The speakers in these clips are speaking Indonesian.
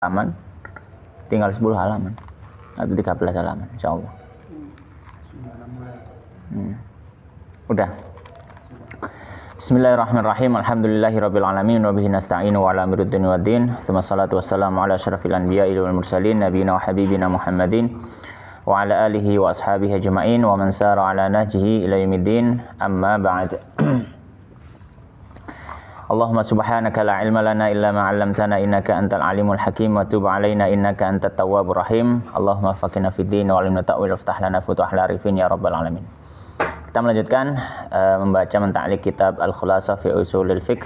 halaman, tinggal 10 halaman atau 13 halaman insyaallah. Udah. Bismillahirrahmanirrahim. Alhamdulillahirabbil alamin wa bihi nasta'inu wa ala amri dunya waddin. Tsumma shalatu wassalamu ala asyrafil anbiya'i wal mursalin nabiyina wa habibina Muhammadin wa ala alihi wa ashabihi ajma'in wa man sara ala nahjihi ila yaumiddin. Amma ba'd. Allahumma subhanaka la ilma lana illa ma 'allamtana innaka antal alimul hakim wa tub 'alaina innaka antat tawwabur rahim. Allahumma faqina fid din wa 'allimna ta'wil waftah lana futuhal arifin ya rabbal alamin. Kita melanjutkan membaca mentaklik kitab Al-Khulasah fi Ushulil Fiqh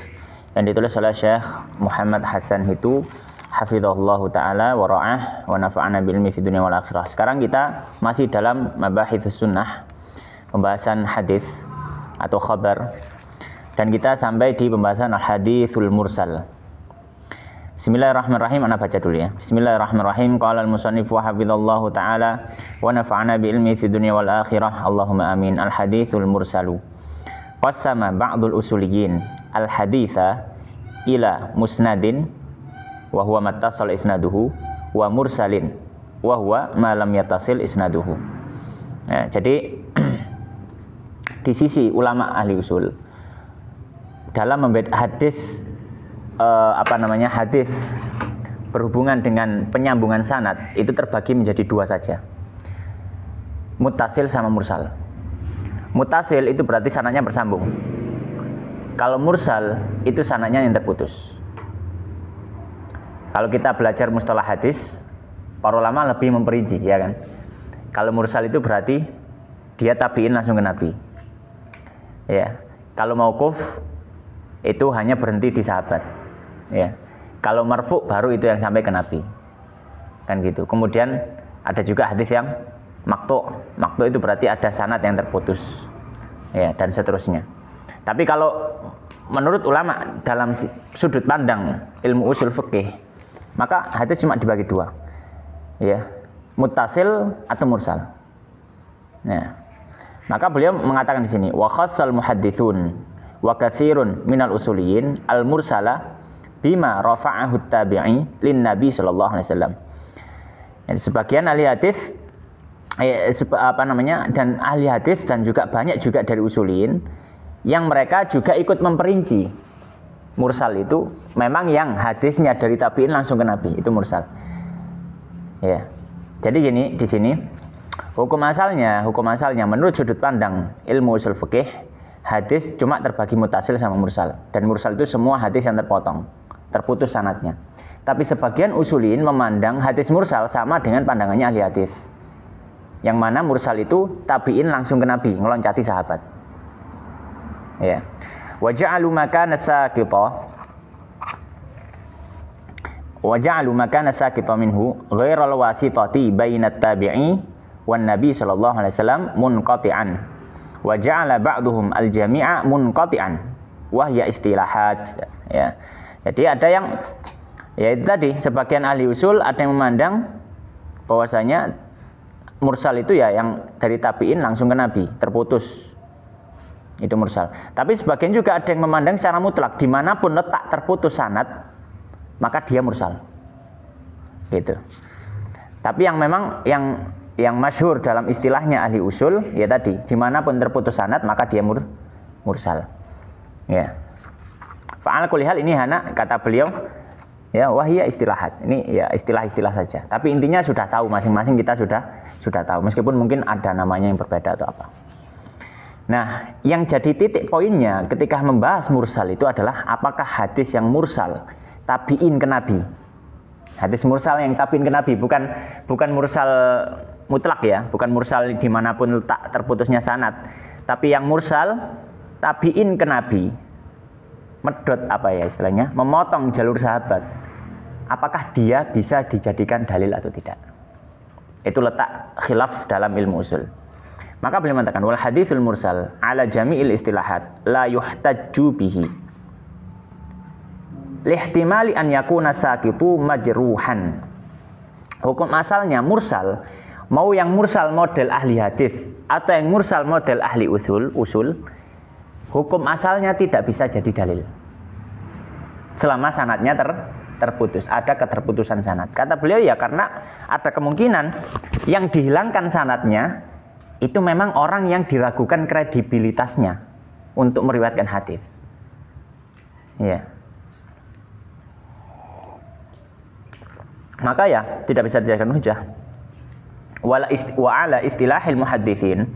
yang ditulis oleh Syekh Muhammad Hasan Hitu hafizahullahu taala wa ra'ah wa nafa'ana bil ilmi fid dunya wal akhirah. Sekarang kita masih dalam mabahithus sunnah, pembahasan hadis atau khabar. Dan kita sampai di pembahasan al-haditsul mursal. Bismillahirrahmanirrahim. Ana baca dulu ya. Bismillahirrahmanirrahim. Qala al-musannif wa hafizallahu ta'ala wa nafa'ana bi ilmi fid dunya wal akhirah. Allahumma amin. Al-haditsul mursalu. Qassama ba'dul usuliyyin al-haditsa ila musnadin wa huwa mattasal isnaduhu wa mursalin wa huwa ma lam yattasil isnaduhu. Nah, jadi di sisi ulama ahli usul dalam hadis hadis berhubungan dengan penyambungan sanad itu terbagi menjadi dua saja, muttasil sama mursal. Muttasil itu berarti sanadnya bersambung. Kalau mursal itu sanadnya yang terputus. Kalau kita belajar mustalah hadis, para ulama lebih memperinci, ya kan? Kalau mursal itu berarti dia tabi'in langsung ke Nabi. Ya. Kalau mauquf itu hanya berhenti di sahabat, ya. Kalau marfu baru itu yang sampai ke Nabi, kan gitu. Kemudian ada juga hadis yang maqtu. Maqtu itu berarti ada sanad yang terputus, ya, dan seterusnya. Tapi kalau menurut ulama dalam sudut pandang ilmu usul fikih, maka hadis cuma dibagi dua, ya, muttasil atau mursal. Nah, maka beliau mengatakan di sini wa khassal muhadditsun wa katsirun minal usuliyyin al-mursala bima rafa'ahu tabi'i lin nabi sallallahu alaihi wasallam. Jadi sebagian ahli hadis dan ahli hadis dan juga banyak juga dari usuliyyin yang mereka juga ikut memperinci mursal itu memang yang hadisnya dari tabi'in langsung ke nabi, itu mursal. Ya. Jadi gini di sini hukum asalnya menurut sudut pandang ilmu usul fikih, hadis cuma terbagi muttasil sama mursal, dan mursal itu semua hadis yang terpotong, terputus sanadnya. Tapi sebagian usulin memandang hadis mursal sama dengan pandangannya ahli hadis, yang mana mursal itu tabi'in langsung ke nabi, ngeloncati sahabat. Ya. Wa ja'alu makana sakita minhu ghairal wasitati bainat tabi'i wan nabi sallallahu alaihi wasallam munqati'an. Wa ja'ala ba'duhum al-jami'a munqati'an wa hiya istilahat, ya. Jadi ada yang, ya itu tadi, sebagian ahli usul ada yang memandang bahwasanya mursal itu ya yang dari tabi'in langsung ke nabi, terputus, itu mursal. Tapi sebagian juga ada yang memandang secara mutlak, dimanapun letak terputus sanad maka dia mursal, gitu. Tapi yang memang yang masyhur dalam istilahnya ahli usul ya tadi, dimanapun terputus sanad maka dia mursal, ya. Fa'al kulli hal, ini hana kata beliau, ya, wahia istilahat, ini ya istilah-istilah saja, tapi intinya sudah tahu, masing-masing kita sudah tahu, meskipun mungkin ada namanya yang berbeda atau apa. Nah, yang jadi titik poinnya ketika membahas mursal itu adalah apakah hadis yang mursal tabi'in ke nabi. Hadis mursal yang tabi'in ke nabi, bukan mursal mutlak, ya, bukan mursal dimanapun letak terputusnya sanad, tapi yang mursal tabi'in ke nabi, medot istilahnya, memotong jalur sahabat. Apakah dia bisa dijadikan dalil atau tidak? Itu letak khilaf dalam ilmu usul. Maka beliau mengatakan wal haditsul mursal ala jami'il istilahat la yuhtajju bihi lihtimali an yakuna saqitu majruhan. Hukum asalnya mursal, mau yang mursal model ahli hadis atau yang mursal model ahli usul, hukum asalnya tidak bisa jadi dalil selama sanadnya terputus, ada keterputusan sanad. Kata beliau ya karena ada kemungkinan yang dihilangkan sanadnya itu memang orang yang diragukan kredibilitasnya untuk meriwayatkan hadis. Ya. Maka ya tidak bisa dijadikan hujah. Wa ala istilahil muhadditsin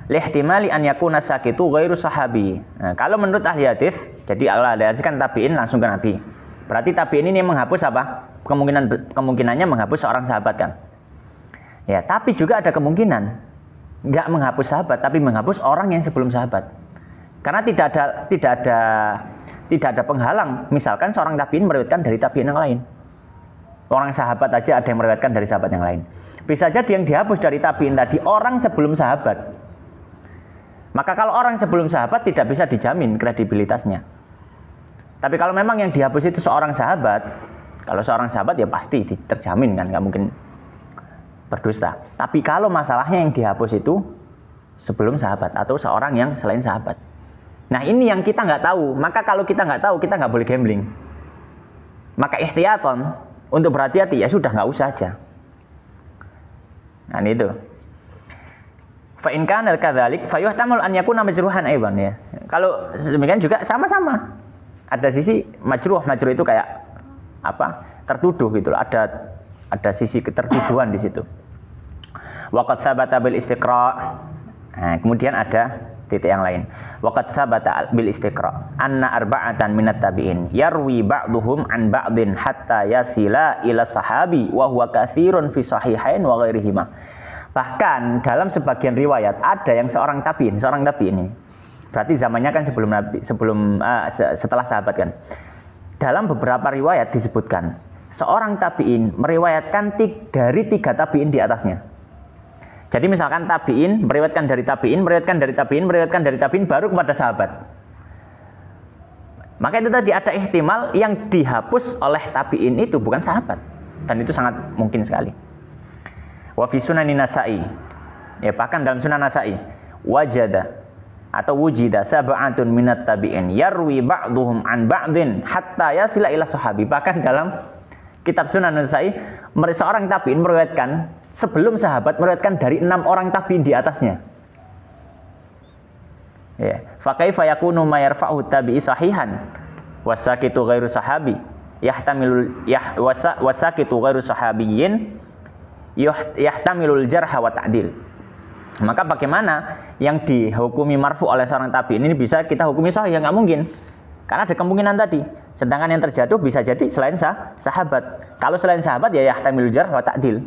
lihtimali an yakuna sakitu ghairu sahabi. Nah, kalau menurut ahli hadis, jadi ahli hadis kan tabi'in langsung ke Nabi. Berarti tabi'in ini menghapus apa? Kemungkinannya menghapus seorang sahabat kan. Ya, tapi juga ada kemungkinan nggak menghapus sahabat, tapi menghapus orang yang sebelum sahabat. Karena tidak ada penghalang. Misalkan seorang tabi'in meriwayatkan dari tabi'in yang lain. Orang sahabat aja ada yang meriwayatkan dari sahabat yang lain. Bisa jadi yang dihapus dari tabi'in tadi orang sebelum sahabat. Maka kalau orang sebelum sahabat tidak bisa dijamin kredibilitasnya. Tapi kalau memang yang dihapus itu seorang sahabat, kalau seorang sahabat ya pasti terjamin kan, nggak mungkin berdusta. Tapi kalau masalahnya yang dihapus itu sebelum sahabat atau seorang yang selain sahabat. Nah ini yang kita nggak tahu. Maka kalau kita nggak tahu, kita nggak boleh gambling. Maka ihtiyatan untuk berhati-hati ya sudah nggak usah aja. Nah itu. Fa in kana kadzalik fa yuhtamal an yakuna majruhan aidan ya. Kalau demikian juga sama-sama. Ada sisi majruh itu kayak apa? Tertuduh gitu loh. Ada sisi ketertuduhan di situ. Waqad sabata bil istiqra'. Nah, kemudian ada titik yang lain. Waqad sabata bil istiqra' anna arba'atan minat tabi'in yarwi ba'duhum an ba'din hatta yasila ila sahabi wa huwa katsirun fi sahihain wa ghairihima. Bahkan dalam sebagian riwayat ada yang seorang tabi'in ini. Berarti zamannya kan setelah sahabat kan. Dalam beberapa riwayat disebutkan seorang tabi'in meriwayatkan dari 3 tabi'in di atasnya. Jadi misalkan tabi'in meriwayatkan dari tabi'in, meriwayatkan dari tabi'in, meriwayatkan dari tabi'in baru kepada sahabat. Maka itu tadi ada ihtimal yang dihapus oleh tabi'in itu bukan sahabat. Dan itu sangat mungkin sekali. Wa fi sunanin Nasa'i. Ya bahkan dalam Sunan Nasa'i wajada atau wujida sab'atun minat tabi'in yarwi ba'duhum an ba'din hatta yasila ila sahabi. Bahkan dalam kitab Sunan Nasa'i seorang tabi'in meriwayatkan sebelum sahabat meriwayatkan dari 6 orang tabi'in di atasnya. Ya, fa kaifa yakunu ma yarfa'u tabi'i sahihan wasakitu ghairu sahabi yahtamilul wasakitu ghairu sahabiyyin yahtamilul jarha wa ta'dil. Maka bagaimana yang dihukumi marfu oleh seorang tabi'in ini bisa kita hukumi sahih? Ya nggak mungkin. Karena ada kemungkinan tadi. Sedangkan yang terjatuh bisa jadi selain sahabat. Kalau selain sahabat ya yahtamilul jarh wa ta'dil.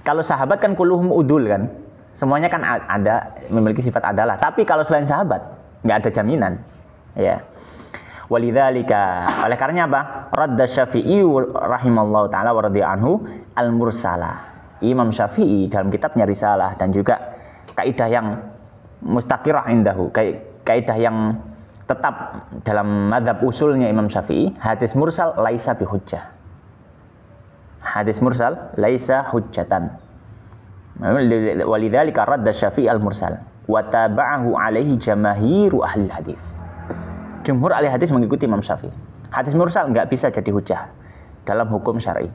Kalau sahabat kan kulluhum udul kan. Semuanya kan ada memiliki sifat adalah. Tapi kalau selain sahabat nggak ada jaminan. Ya. Walidzalika, oleh karenanya apa? Radda Syafi'i rahimallahu taala wa radhiya anhu al-mursalah. Imam Syafi'i dalam kitabnya Risalah dan juga kaidah yang mustaqirah indahu, kaidah yang tetap dalam mazhab usulnya Imam Syafi'i, hadis mursal laisa bihujjah. Hadis mursal laisa hujjatan. Walidzalika radda Syafi'i al-mursal wa taba'ahu alaihi jamaahiru ahli hadis. Jumhur ahli hadis mengikuti Imam Syafi'i. Hadis mursal enggak bisa jadi hujjah dalam hukum syar'i.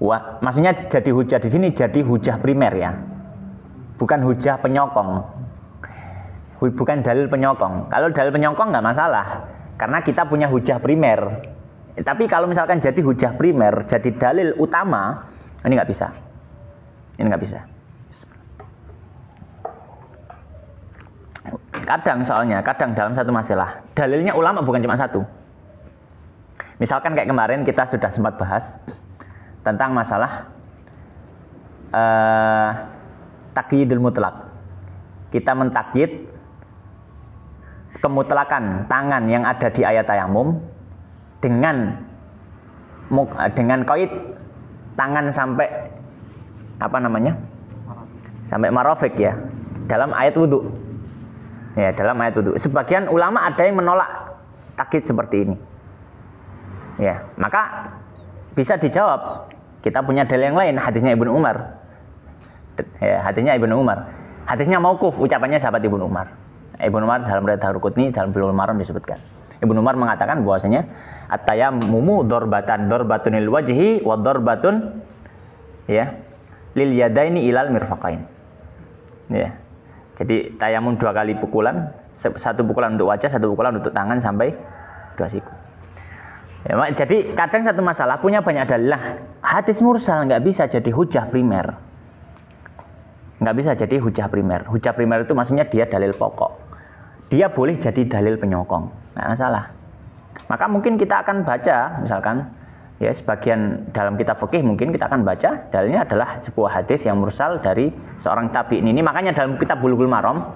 Wah, maksudnya jadi hujah di sini jadi hujah primer ya, bukan hujah penyokong, bukan dalil penyokong. Kalau dalil penyokong nggak masalah, karena kita punya hujah primer. Tapi kalau misalkan jadi hujah primer, jadi dalil utama, ini nggak bisa. Ini nggak bisa. Kadang dalam satu masalah, dalilnya ulama bukan cuma satu. Misalkan kayak kemarin kita sudah sempat bahas tentang masalah takyidul mutlak. Kita mentakyid kemutlakan tangan yang ada di ayat tayamum dengan qaid tangan sampai sampai marafik ya dalam ayat wudu. Ya, dalam ayat wudu. Sebagian ulama ada yang menolak takyid seperti ini. Ya, maka bisa dijawab. Kita punya dalil yang lain, hadisnya Ibnu Umar. Ya, hadisnya Ibnu Umar. Hadisnya mauquf, ucapannya sahabat Ibnu Umar. Ibnu Umar dalam riwayat Daruqutni dalam Bulughul Maram disebutkan. Ibnu Umar mengatakan bahwasanya at-tayammumu darbatunil wajhi wa darbatun ya lil yadaini ilal mirfaqain. Ya. Jadi tayamum 2 kali pukulan, 1 pukulan untuk wajah, 1 pukulan untuk tangan sampai 2 siku. Ya, jadi kadang satu masalah punya banyak dalil. Hadis mursal nggak bisa jadi hujah primer. Nggak bisa jadi hujah primer. Hujah primer itu maksudnya dia dalil pokok. Dia boleh jadi dalil penyokong. Nggak masalah. Maka mungkin kita akan baca, misalkan ya sebagian dalam kitab fikih mungkin kita akan baca dalilnya adalah sebuah hadis yang mursal dari seorang tabi'in. Ini makanya dalam kitab Bulughul Maram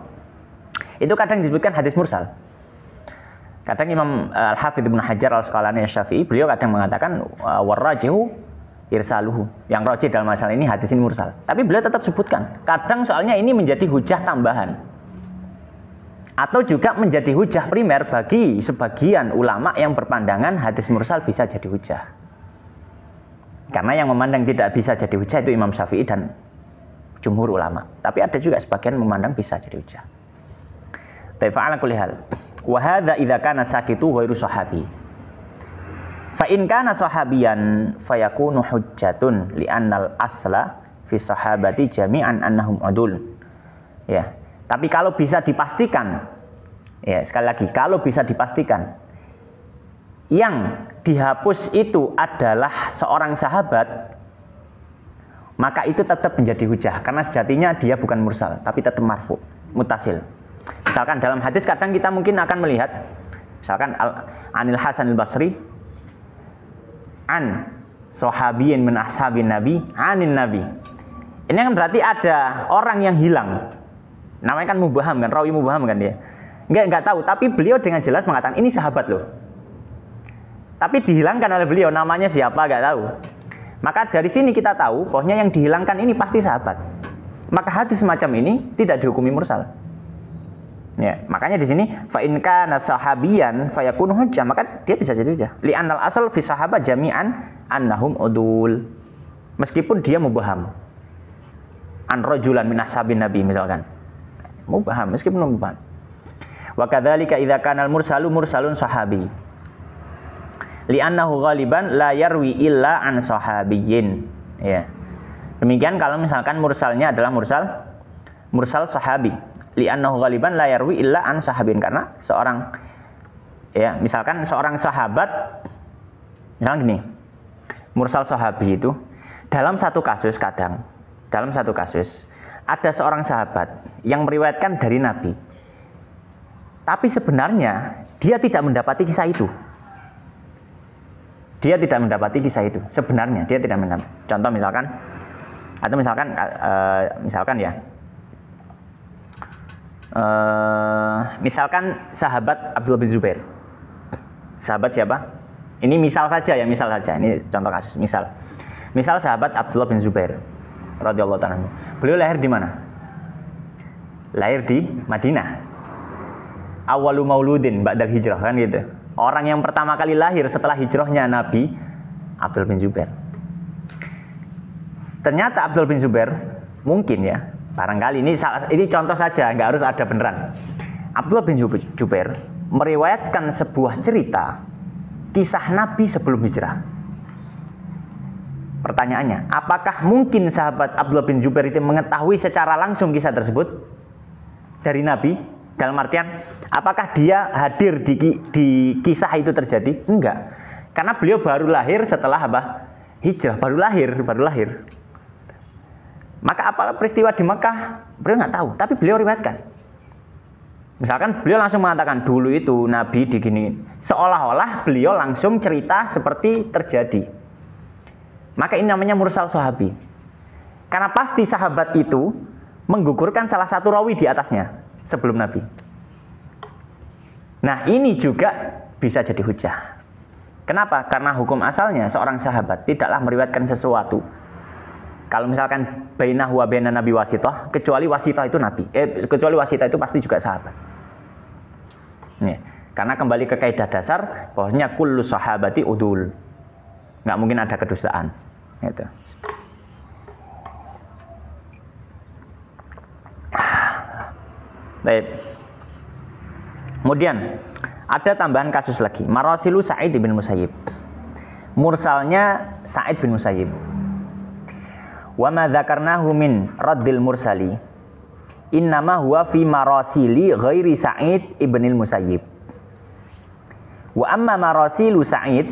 itu kadang disebutkan hadis mursal. Kadang Imam Al-Hafidz Ibnu Hajar Al-Asqalani Asy-Syafi'i beliau kadang mengatakan warrajihu irsaluhu. Yang rajih dalam masalah ini hadis ini mursal. Tapi beliau tetap sebutkan. Kadang soalnya ini menjadi hujah tambahan. Atau juga menjadi hujah primer bagi sebagian ulama yang berpandangan hadis mursal bisa jadi hujah. Karena yang memandang tidak bisa jadi hujah itu Imam Syafi'i dan jumhur ulama. Tapi ada juga sebagian memandang bisa jadi hujah. Ta'ala kulli hal. Wa hadza idza kana sakitu ghairu sahabi. Fa in kana sahabiyan fayakunu hujjatun li'annal asla fi sahabati jami'an annahum udul. Ya. Tapi kalau bisa dipastikan, ya sekali lagi, kalau bisa dipastikan yang dihapus itu adalah seorang sahabat, maka itu tetap menjadi hujah karena sejatinya dia bukan mursal tapi tetap marfu, muttasil. Misalkan dalam hadis kadang kita mungkin akan melihat misalkan Anil Hasan Al-Basri an sahabiyyin min ashabin nabi anin nabi. Ini kan berarti ada orang yang hilang. Namanya kan mubham kan, rawi mubham kan dia. Enggak tahu, tapi beliau dengan jelas mengatakan ini sahabat loh. Tapi dihilangkan oleh beliau, namanya siapa enggak tahu. Maka dari sini kita tahu bahwasanya yang dihilangkan ini pasti sahabat. Maka hadis semacam ini tidak dihukumi mursal. Ya, makanya di sini fa in kana sahabiyan fayakunu hujjah, maka dia bisa jadi hujjah. Li anal asal fi sahabat jami'an annahum udul. Meskipun dia mubham. An rajulan min ashabin nabi misalkan. Mubham, meskipun mubham. Wa kadzalika idza kana al mursalu mursalun sahabi. Li'annahu ghaliban la yarwi illa an sahabiyyin. Ya. Demikian kalau misalkan mursalnya adalah mursal sahabi. Li'annahu ghaliban la yarwi illa an sahabin, karena seorang ya, misalkan seorang sahabat misalnya gini. Mursal sahabi itu dalam satu kasus ada seorang sahabat yang meriwayatkan dari Nabi. Tapi sebenarnya dia tidak mendapati kisah itu. Sebenarnya dia tidak mendapati. Contoh misalkan, atau misalkan ya, misalkan sahabat Abdullah bin Zubair. Sahabat siapa? Ini misal saja. Ini contoh kasus. Misal sahabat Abdullah bin Zubair radhiyallahu ta'ala. Beliau lahir di mana? Lahir di Madinah. Awalu mauludin ba'dal hijrah, kan gitu. Orang yang pertama kali lahir setelah hijrahnya Nabi, Abdul bin Zubair. Ternyata Abdul bin Zubair mungkin ya, barangkali ini contoh saja, nggak harus ada beneran. Abdullah bin Zubair meriwayatkan sebuah cerita kisah Nabi sebelum hijrah. Pertanyaannya, apakah mungkin sahabat Abdullah bin Zubair itu mengetahui secara langsung kisah tersebut dari Nabi? Dalam artian, apakah dia hadir di kisah itu terjadi? Enggak. Karena beliau baru lahir setelah apa? Hijrah, baru lahir. Maka apa peristiwa di Mekah? Beliau nggak tahu, tapi beliau riwayatkan. Misalkan beliau langsung mengatakan dulu itu Nabi digini. Seolah-olah beliau langsung cerita seperti terjadi. Maka ini namanya mursal sahabi. Karena pasti sahabat itu menggugurkan salah satu rawi di atasnya sebelum Nabi. Nah, ini juga bisa jadi hujah. Kenapa? Karena hukum asalnya seorang sahabat tidaklah meriwayatkan sesuatu kalau misalkan bainahu wa bainan nabi wasithah, kecuali wasithah itu nabi. Kecuali wasithah itu pasti juga sahabat. Nih, karena kembali ke kaidah dasar bahwasanya kullu sahabati udul. Nggak mungkin ada kedustaan. Gitu. Baik. Kemudian Ada tambahan kasus lagi. Marasilu Sa'id bin Musayyib. Mursalnya Sa'id bin Musayyib. Wa ma dzakarnahu min raddil mursali. Innama huwa fi marasili ghairi Sa'id ibnil Musayyib. Wa amma marasilu Sa'id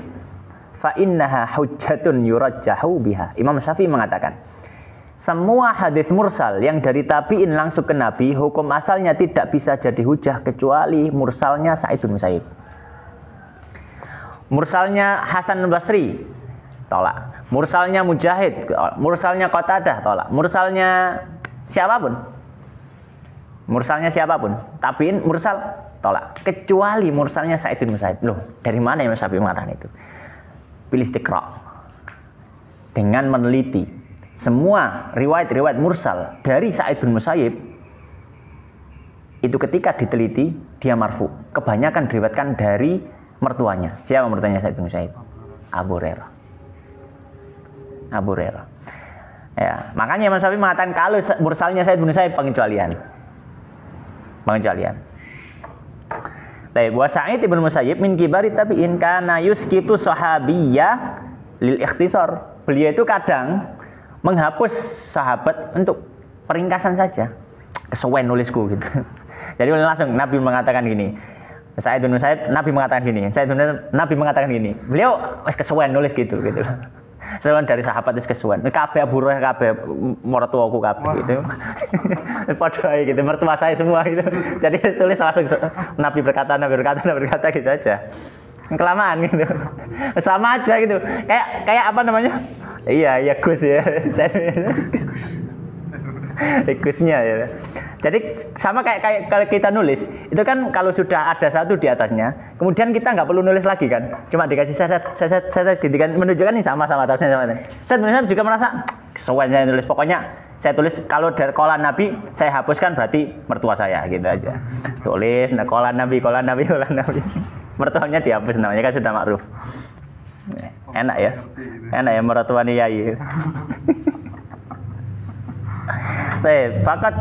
fa innaha hujjatun yurajjahu biha. Imam Syafi'i mengatakan, semua hadis mursal yang dari tabi'in langsung ke Nabi, hukum asalnya tidak bisa jadi hujah kecuali mursalnya Sa'id bin Musayyib. Mursalnya Hasan Basri, tolak. Mursalnya Mujahid, mursalnya Qatadah, tolak. Mursalnya siapapun. Mursalnya siapapun. Tabi'in mursal, tolak. Kecuali mursalnya Sa'id bin Musayyib. Loh, dari mana Imam Syafi'i mengatakan itu? Pilih istiqra. Dengan meneliti semua riwayat-riwayat mursal dari Sa'id bin Musayyib itu ketika diteliti dia marfu. Kebanyakan diriwayatkan dari mertuanya. Siapa mertuanya Sa'id bin Musayyib? Abu Hurairah. Abu Hurairah. Ya, makanya Imam Syafi'i mengatakan kalau mursalnya Sa'id bin Musayyib pengecualian. Pengecualian. Baik, wa Sa'id bin Musayyib min kibari tabi'in kana yuskitu sahabiyyah lil ikhtisar. Beliau itu kadang menghapus sahabat untuk peringkasan saja. Kesuwen nulisku gitu. Jadi langsung Nabi mengatakan gini. Sa'id bin Musayyib Nabi mengatakan gini. Sa'id bin Musayyib Nabi mengatakan gini. Beliau kesuwen nulis gitu. Selain dari sahabat itu kesuwen. Kabeh Abu Hurairah kabeh mertuaku kabeh gitu. Padha gitu mertua saya semua gitu. Jadi tulis langsung Nabi berkata gitu aja. Kelamaan gitu. Sama aja gitu. Kayak apa namanya? Iya Gus ya. Gusnya ya. Jadi sama kayak kalau kita nulis, itu kan kalau sudah ada satu di atasnya, kemudian kita nggak perlu nulis lagi kan. Cuma dikasih saya gitu kan menunjukkan ini sama atasnya sama. Saya sebenarnya juga merasa kesuwen saya nulis. Pokoknya saya tulis kalau dari kolan Nabi saya hapuskan berarti mertua saya gitu aja. Tulis kolan Nabi. Mertuanya dihapus namanya kan sudah makruf. Enak ya mertua niyai. Baik, fakat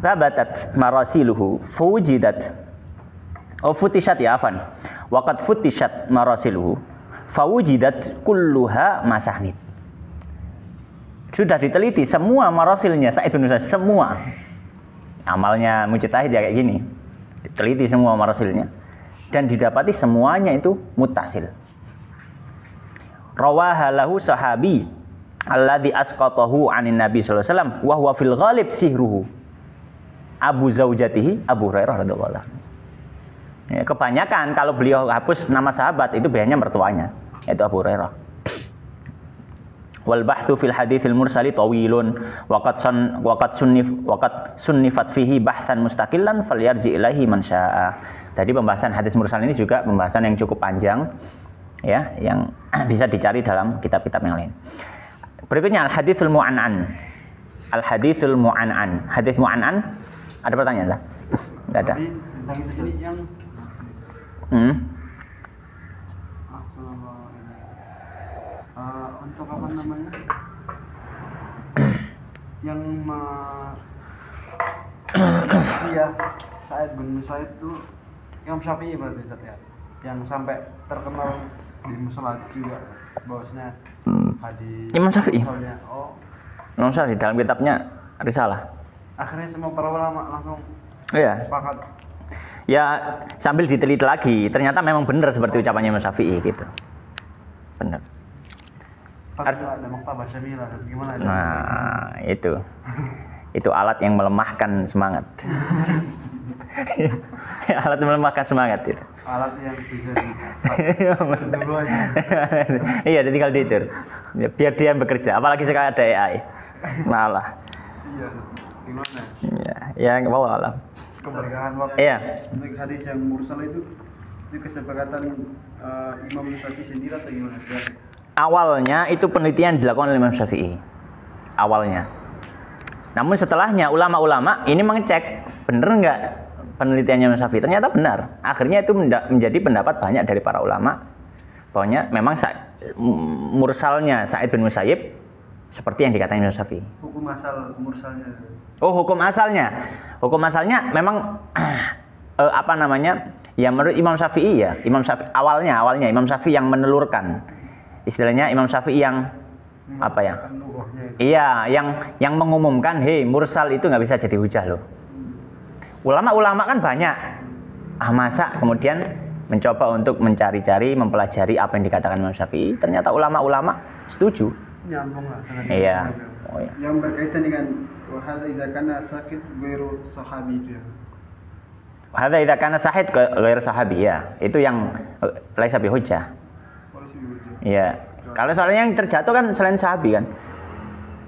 sabatat marasiluhu fujidat. Futishat ya afan. Waqad futishat marasiluhu fawujidat kulluha masanid. Sudah diteliti semua marasilnya Sa'id bin Musayyib, semua. Amalnya mujtahid ya kayak gini. Diteliti semua marasilnya dan didapati semuanya itu muttasil. Rawahalahu sahabi alladzi asqatahu 'anin nabi sallallahu alaihi wasallam wa huwa fil ghalib sihruhu Abu Zaujatihi Abu Hurairah radhiyallahu anhu. Ya, kebanyakan kalau beliau hapus nama sahabat itu biasanya mertuanya, yaitu Abu Hurairah. Wal bahthu fil haditsil mursali tawilun waqad sunnifat fihi bahsan mustaqillan falyarji ilaihi man syaa'a. Tadi pembahasan hadis mursal ini juga pembahasan yang cukup panjang ya, yang bisa dicari dalam kitab-kitab yang lain. Berikutnya al-haditsul mu'an'an. Al-haditsul mu'an'an. Hadis mu'an'an. Ada pertanyaan enggak? Enggak ada. Tentang itu sini yang untuk apa namanya? Yang iya Sa'id bin Musayyib itu Imam Syafi'i berarti ya. Yang sampai terkenal di musola juga bahwasanya hadis Imam Syafi'i. Imam Syafi'i dalam kitabnya Risalah. Akhirnya semua para ulama langsung sepakat. Ya sambil diteliti lagi, ternyata memang benar seperti ucapannya Imam Syafi'i gitu. Benar. Ada maktabah syamilah gimana itu? Nah, itu alat yang melemahkan semangat. Alat melemahkan semangat itu. Alat yang bisa dulu aja. Iya, jadi kalau diatur. Ya, biar dia bekerja, apalagi sekarang ada AI. Malah. Iya, gimana? Ya wallah alam. Keberkahan waktu. Iya. Untuk hadis yang mursal itu kesepakatan Imam Syafi'i sendiri atau gimana? Awalnya itu penelitian dilakukan oleh Imam Syafi'i. Awalnya. Namun setelahnya ulama-ulama ini mengecek benar nggak penelitiannya Imam Syafi'i. Ternyata benar. Akhirnya itu menjadi pendapat banyak dari para ulama. Pokoknya memang mursalnya Sa'id bin Musayyib seperti yang dikatakan Imam Syafi'i. Hukum asal mursalnya. Oh, hukum asalnya. Hukum asalnya memang apa namanya? Ya menurut Imam Syafi'i ya, Imam Syafi'i awalnya Imam Syafi'i yang menelurkan. Istilahnya Imam Syafi'i yang apa ya? Iya, yang mengumumkan, hei mursal itu nggak bisa jadi hujah loh. Ulama-ulama kan banyak. Masa kemudian mencoba untuk mencari-cari, mempelajari apa yang dikatakan Imam Syafi'i. Ternyata ulama-ulama setuju. Nyambung lah dengan iya. Oh, iya. Yang berkaitan dengan wahada idza kana sakit ghairu sahabi itu ya. Wahada idza kana sahid ghairu sahabi ya. Itu yang laisa bi hujjah. Iya. Kalau soalnya yang terjatuh kan selain sahabi kan.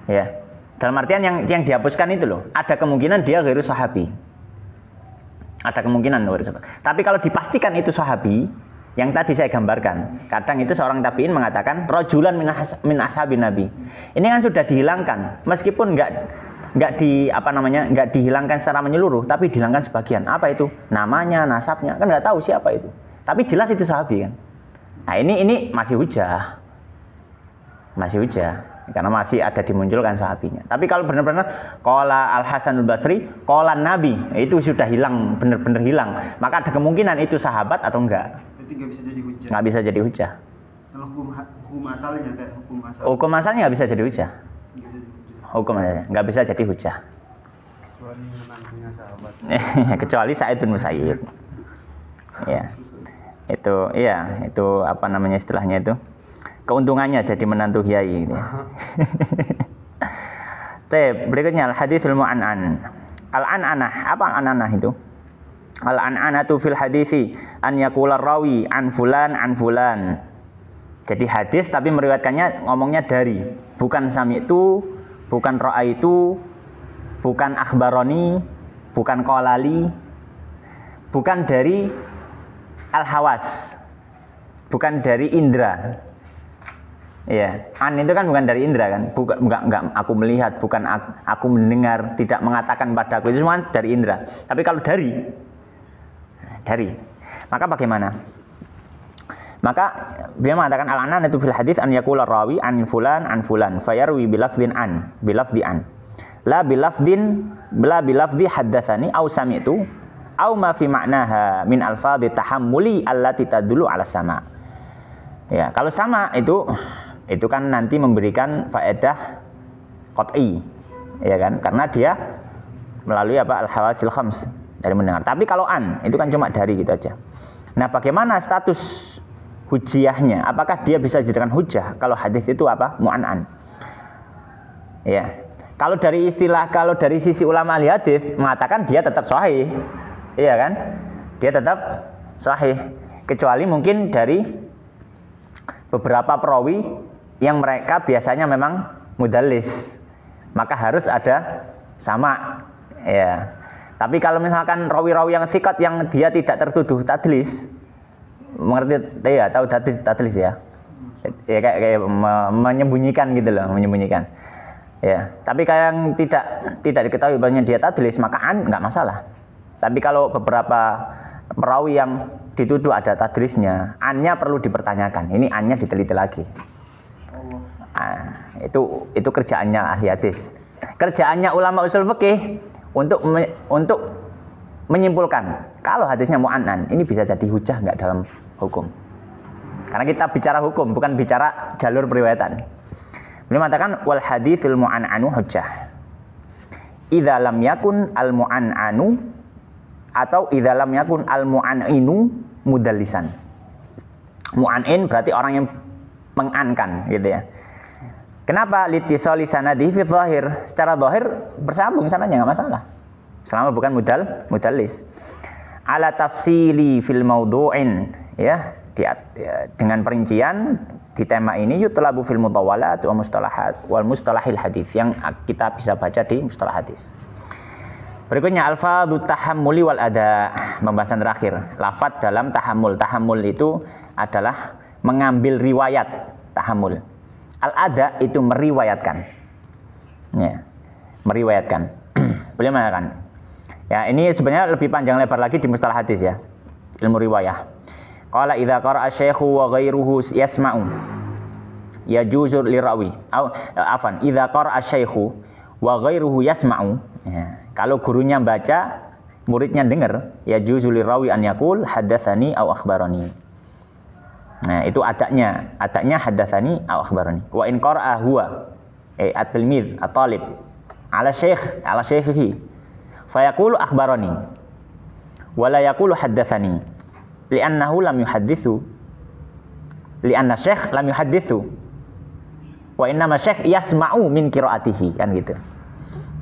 Ya. Dalam artian yang dihapuskan itu loh, ada kemungkinan dia ghairu sahabi. Ada kemungkinan ghairu sahabi. Tapi kalau dipastikan itu sahabi, yang tadi saya gambarkan, kadang itu seorang tabi'in mengatakan rajulan min ashabin nabi. Ini kan sudah dihilangkan, meskipun nggak dihilangkan secara menyeluruh, tapi dihilangkan sebagian. Apa itu? Namanya, nasabnya, kan nggak tahu siapa itu. Tapi jelas itu sahabi kan. Nah ini masih hujah, karena masih ada dimunculkan sahabinya. Tapi kalau benar-benar qala Al Hasanul Basri, qala Nabi, itu sudah hilang, benar-benar hilang. Maka ada kemungkinan itu sahabat atau enggak. Nggak bisa jadi hujah. Nggak bisa jadi hujah. Kalau hukum asalnya kayak hukum asalnya nggak bisa jadi hujah. Hukum asalnya nggak bisa jadi hujah. Kecuali menantunya sahabat. Kecuali Sa'id bin Musayyib. Ya. Itu apa namanya istilahnya itu? Keuntungannya jadi menantu kiai gitu. Berikutnya al-haditsul mu'an'an. Al-an'anah, apa al-an'anah itu? Al-an'anatu fil hadithi an yaqula rawi an fulan. Jadi hadis tapi meriwayatkannya ngomongnya dari, bukan sami'tu, bukan ra'aitu, bukan akhbaroni, bukan qalali, bukan dari al-hawas, bukan dari indra. Iya, an itu kan bukan dari indra kan, enggak aku melihat, bukan aku mendengar, tidak mengatakan padaku, itu semua dari indra. Tapi kalau dari, maka bagaimana? Maka dia mengatakan al-anan itu fil hadis an yaqula rawi an fulan fayarwi bilafdin bilafdi an la bilafdi haddatsani au sami'tu au ma fi ma'naha min alfadhi tahammuli allati tadullu ala sama. Ya, kalau sama itu kan nanti memberikan faedah qat'i, ya kan? Karena dia melalui al-hawasil khams dari mendengar. Tapi kalau an itu kan cuma dari gitu aja. Nah, bagaimana status hujiyahnya? Apakah dia bisa dijadikan hujah kalau hadis itu mu'an'an? Ya. Kalau dari sisi ulama ahli hadis mengatakan dia tetap sahih. Iya kan? Dia tetap sahih. Kecuali mungkin dari beberapa perawi yang mereka biasanya memang mudallis. Maka harus ada sama. Ya. Tapi kalau misalkan rawi-rawi yang thiqat yang dia tidak tertuduh tadlis, mengerti ya, tahu tadlis ya? Ya kayak menyembunyikan gitu loh, menyembunyikan. Ya, tapi kalau yang tidak diketahui bahwa dia tadlis, maka nggak masalah. Tapi kalau beberapa perawi yang dituduh ada tadlisnya, annya perlu dipertanyakan. Ini annya diteliti lagi. Nah, itu kerjaannya ahli hadis. Kerjaannya ulama usul fikih untuk menyimpulkan kalau hadisnya mu'an'an ini bisa jadi hujah nggak dalam hukum. Karena kita bicara hukum, bukan bicara jalur periwayatan. Beliau mengatakan wal haditsul mu'an'anu hujjah. Idza lam yakun al mu'an'anu atau idza lam yakun al mu'an'inu mudallisan. Mu'an'in berarti orang yang mengankan gitu ya. Kenapa litisali sanadi fi zahir? Secara zahir bersambung sanadnya enggak masalah. Selama bukan mudallis. Ala tafsili fil maudhu'in ya, dengan perincian di tema ini yutlabu fil mutawalat wa mustalahat wal mustalahil hadis yang kita bisa baca di mustalah hadis. Berikutnya alfadhu tahammuli wal ada, pembahasan terakhir. Lafaz dalam tahammul. Tahammul itu adalah mengambil riwayat tahammul. Al-ada itu meriwayatkan. Ya, meriwayatkan. Beliau mengatakan, ya ini sebenarnya lebih panjang lebar lagi di mustalah hadis ya. Ilmu riwayah. Qala idza qara'a syaikhu wa ghairuhu yasma'u yajuzu lirawi. Afan, idza qara'a syaikhu wa ghairuhu yasma'u. Ya, kalau gurunya baca, muridnya dengar, ya juzuli rawi an yaqul haddatsani au akhbarani. Nah, itu adanya haddatsani au akhbarani. Wa in qara'a huwa at-tilmidz at-talib ala syaikhihi fa yaqulu akhbarani wa la yaqulu haddatsani li'annahu lam yuhadditsu li'anna syekh lam yuhadditsu wa innama syekh yasma'u min qiraatihi, kan gitu.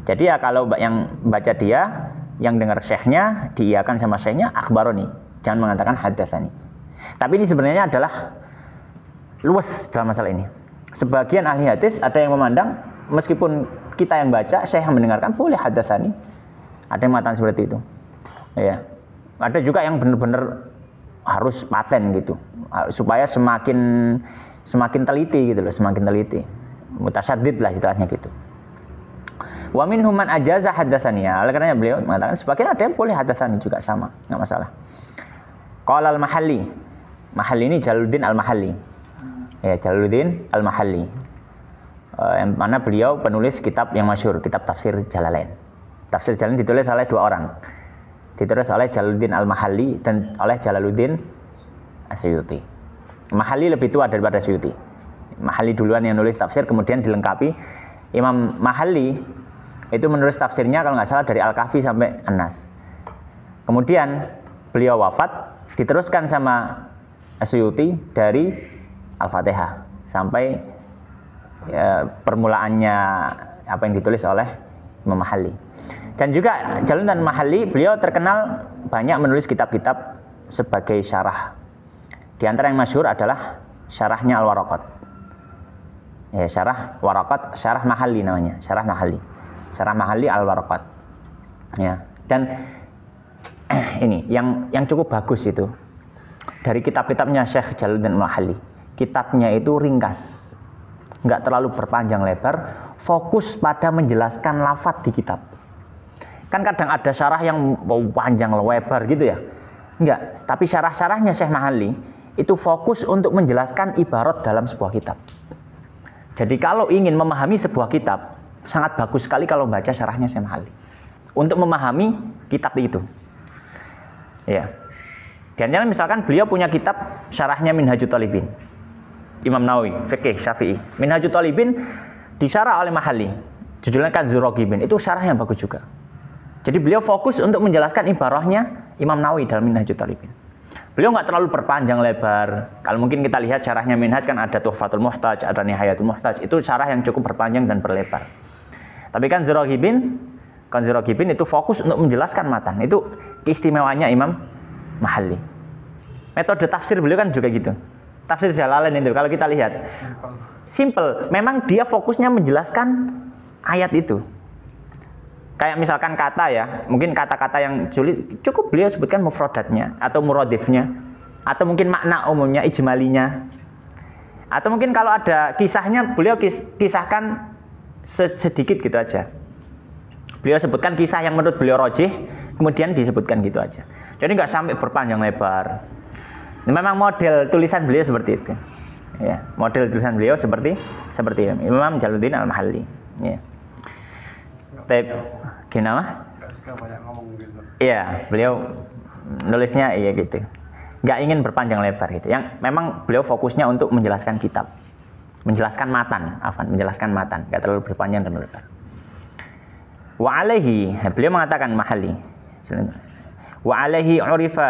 Jadi ya kalau yang baca dia, yang dengar syekhnya diiyakan sama syekhnya akhbaroni, jangan mengatakan haddatsani. Tapi ini sebenarnya adalah luas dalam masalah ini. Sebagian ahli hadis ada yang memandang meskipun kita yang baca, syekh yang mendengarkan boleh haddatsani. Ada yang mengatakan seperti itu. Ya. Ada juga yang benar-benar harus paten gitu, supaya semakin teliti gitu loh, semakin teliti. Mutasyaddid lah istilahnya gitu. Wa minhum man ajaza haddatsani. Oleh karenanya beliau mengatakan sebagian ada yang boleh haddatsani juga sama, enggak masalah. Qala al-Mahalli. Mahalli ini Jalaluddin al-Mahalli. Ya, Jalaluddin al-Mahalli. Yang mana beliau penulis kitab yang masyhur, kitab Tafsir Jalalain. Tafsir Jalalain ditulis oleh dua orang. Ditulis oleh Jalaluddin al-Mahalli dan oleh Jalaluddin As-Suyuti. Mahalli lebih tua daripada Suyuti. Mahalli duluan yang nulis tafsir, kemudian dilengkapi Imam Mahalli itu menulis tafsirnya kalau nggak salah dari Al-Kahfi sampai An-Nas. Kemudian beliau wafat, diteruskan sama As-Suyuti dari Al-Fatihah sampai permulaannya apa yang ditulis oleh Imam Mahalli. Dan juga Jalaluddin Mahalli, beliau terkenal banyak menulis kitab-kitab sebagai syarah. Di antara yang masyhur adalah syarahnya Al-Waraqat. Ya, syarah Waraqat, syarah Mahalli namanya, syarah Mahalli. Syarah Mahalli Al-Waraqat. Ya, dan ini yang cukup bagus itu dari kitab-kitabnya Syekh Jalaluddin Mahalli. Kitabnya itu ringkas, nggak terlalu berpanjang lebar, fokus pada menjelaskan lafadz di kitab. Kan kadang ada syarah yang panjang lebar gitu ya, enggak. Tapi syarah-syarahnya Syekh Mahalli itu fokus untuk menjelaskan ibarat dalam sebuah kitab. Jadi kalau ingin memahami sebuah kitab, sangat bagus sekali kalau baca syarahnya Syekh Mahalli untuk memahami kitab itu. Ya. Dan misalkan beliau punya kitab syarahnya Minhajut Thalibin, Imam Nawawi, fikih Syafi'i. Minhajut Thalibin disyarah oleh Mahalli, judulnya Kanzur Raghibin. Itu syarah yang bagus juga. Jadi beliau fokus untuk menjelaskan ibarahnya Imam Nawawi dalam Minhajut Thalibin. Beliau nggak terlalu berpanjang lebar. Kalau mungkin kita lihat syarahnya Minhaj kan ada Tuhfatul Muhtaj, ada Nihayatul Muhtaj. Itu syarah yang cukup berpanjang dan berlebar. Tapi kan Kanzur Raghibin itu fokus untuk menjelaskan matan. Itu keistimewaannya Imam Mahalli. Metode tafsir beliau kan juga gitu. Tafsir Jalalain itu kalau kita lihat simple. Memang dia fokusnya menjelaskan ayat itu. Kayak misalkan kata ya, mungkin kata-kata yang sulit cukup beliau sebutkan mufradatnya atau muradifnya, atau mungkin makna umumnya, ijmalinya, atau mungkin kalau ada kisahnya beliau kisahkan sedikit gitu aja. Beliau sebutkan kisah yang menurut beliau rajih, kemudian disebutkan gitu aja. Jadi nggak sampai berpanjang lebar. Memang model tulisan beliau seperti itu. Ya, model tulisan beliau seperti Imam Jalaluddin Al-Mahalli. Ya. Kenapa? Gak suka banyak ngomong gitu. Iya, beliau nulisnya iya gitu. Nggak ingin berpanjang lebar gitu. Yang memang beliau fokusnya untuk menjelaskan kitab, menjelaskan matan, nggak terlalu berpanjang dan lebar. Wa alaihi, beliau mengatakan Mahalli. Wa alaihi urifa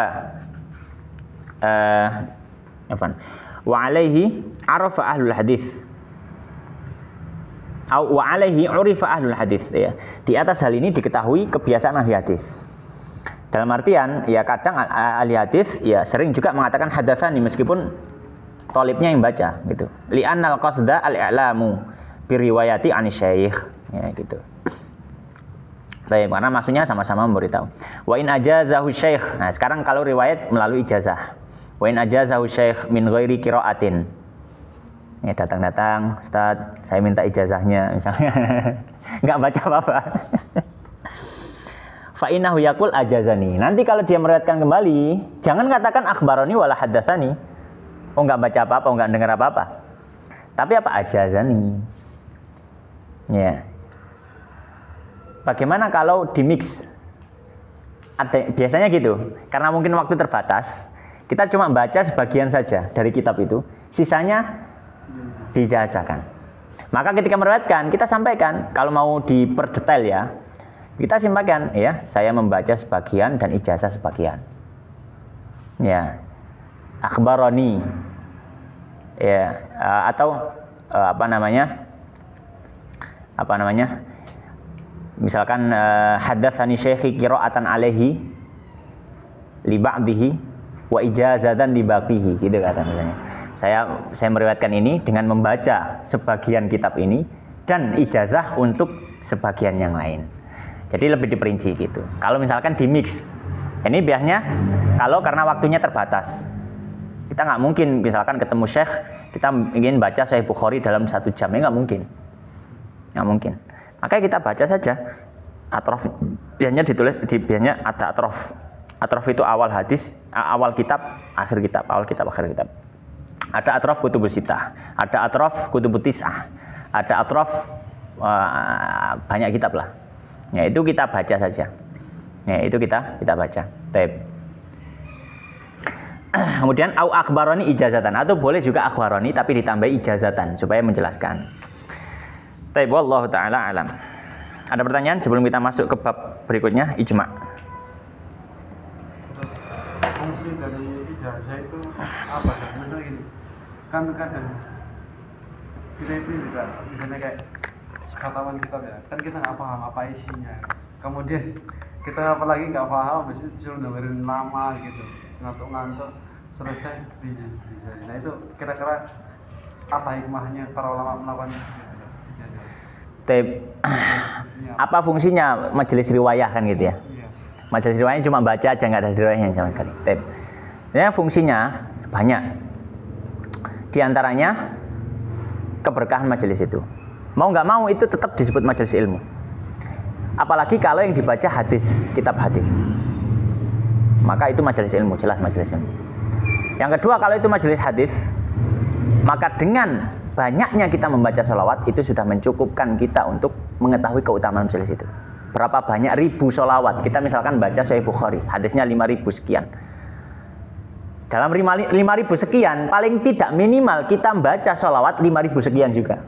wa alaihi arafa ahlul hadis. Wa alaihi urifa ahlul hadis, ya. Di atas hal ini diketahui kebiasaan ahli hadis. Dalam artian ya kadang ahli hadis ya sering juga mengatakan hadatsani meskipun thalibnya yang baca gitu. Li'annal qasda al-i'lamu bi riwayati an syekh, ya gitu. Baik, karena maksudnya sama-sama memberitahu. Wa in ajazahu syekh. Nah, sekarang kalau riwayat melalui ijazah. Wa in ajazahu syekh min ghairi qiraatin. Ya, datang-datang, Ustaz, saya minta ijazahnya misalnya. Enggak baca apa-apa. Fa innahu yaqul ajazani. Nanti kalau dia meriwayatkan kembali, jangan katakan akhbarani wala haddatsani. Oh, enggak baca apa-apa, enggak dengar apa-apa. Tapi apa ajazani? Ya. Bagaimana kalau di mix? biasanya gitu. Karena mungkin waktu terbatas, kita cuma baca sebagian saja dari kitab itu, sisanya dijazahkan. Maka ketika meriwayatkan, kita sampaikan kalau mau diperdetail ya, kita sampaikan ya, saya membaca sebagian dan ijazah sebagian. Ya, akhbaroni, ya, atau apa namanya, misalkan haddatsani syekhi qira'atan alaihi li ba'dihi wa ijazatan li baqihi, gitu kata misalnya. Saya meriwayatkan ini dengan membaca sebagian kitab ini dan ijazah untuk sebagian yang lain. Jadi lebih diperinci gitu. Kalau misalkan di mix, ini biasanya kalau karena waktunya terbatas, kita nggak mungkin misalkan ketemu syekh, kita ingin baca Sahih Bukhari dalam 1 jam, ini nggak mungkin. Makanya kita baca saja atrof, biasanya ditulis biasanya ada atrof. Atrof itu awal hadis, awal kitab, akhir kitab, awal kitab, akhir kitab. Ada atrof kutubus sittah, ada atrof kutubut tis'ah, ada atrof banyak kitab lah. Ya itu kita baca saja. Ya itu kita baca. Taib. Kemudian au akhbaroni ijazatan, atau boleh juga akhbaroni tapi ditambahi ijazatan supaya menjelaskan. Taib, wallahu taala alam. Ada pertanyaan sebelum kita masuk ke bab berikutnya, ijma'. Fungsi dari ijazah itu apa sih? Misalnya gini, kan kadang kita itu juga misalnya kayak katawan kitab ya, kan kita nggak paham apa isinya. Kemudian kita apalagi nggak paham, biasanya disuruh dengerin lama gitu, ngantuk-ngantuk, selesai di ijazah. Nah itu kira-kira apa hikmahnya para ulama melakukan ijazah? Apa fungsinya majelis riwayah kan gitu ya? Iya. Majelis riwayah cuma baca aja, nggak ada riwayahnya sama sekali. Sebenarnya fungsinya banyak. Di antaranya keberkahan majelis itu. Mau nggak mau itu tetap disebut majelis ilmu. Apalagi kalau yang dibaca hadis, kitab hadis, maka itu majelis ilmu, jelas majelis ilmu. Yang kedua, kalau itu majelis hadis, maka dengan banyaknya kita membaca sholawat itu sudah mencukupkan kita untuk mengetahui keutamaan majelis itu. Berapa banyak ribu sholawat kita misalkan baca Sahih Bukhari, hadisnya 5.000 sekian. Dalam 5.000 sekian, paling tidak minimal kita baca sholawat 5.000 sekian juga.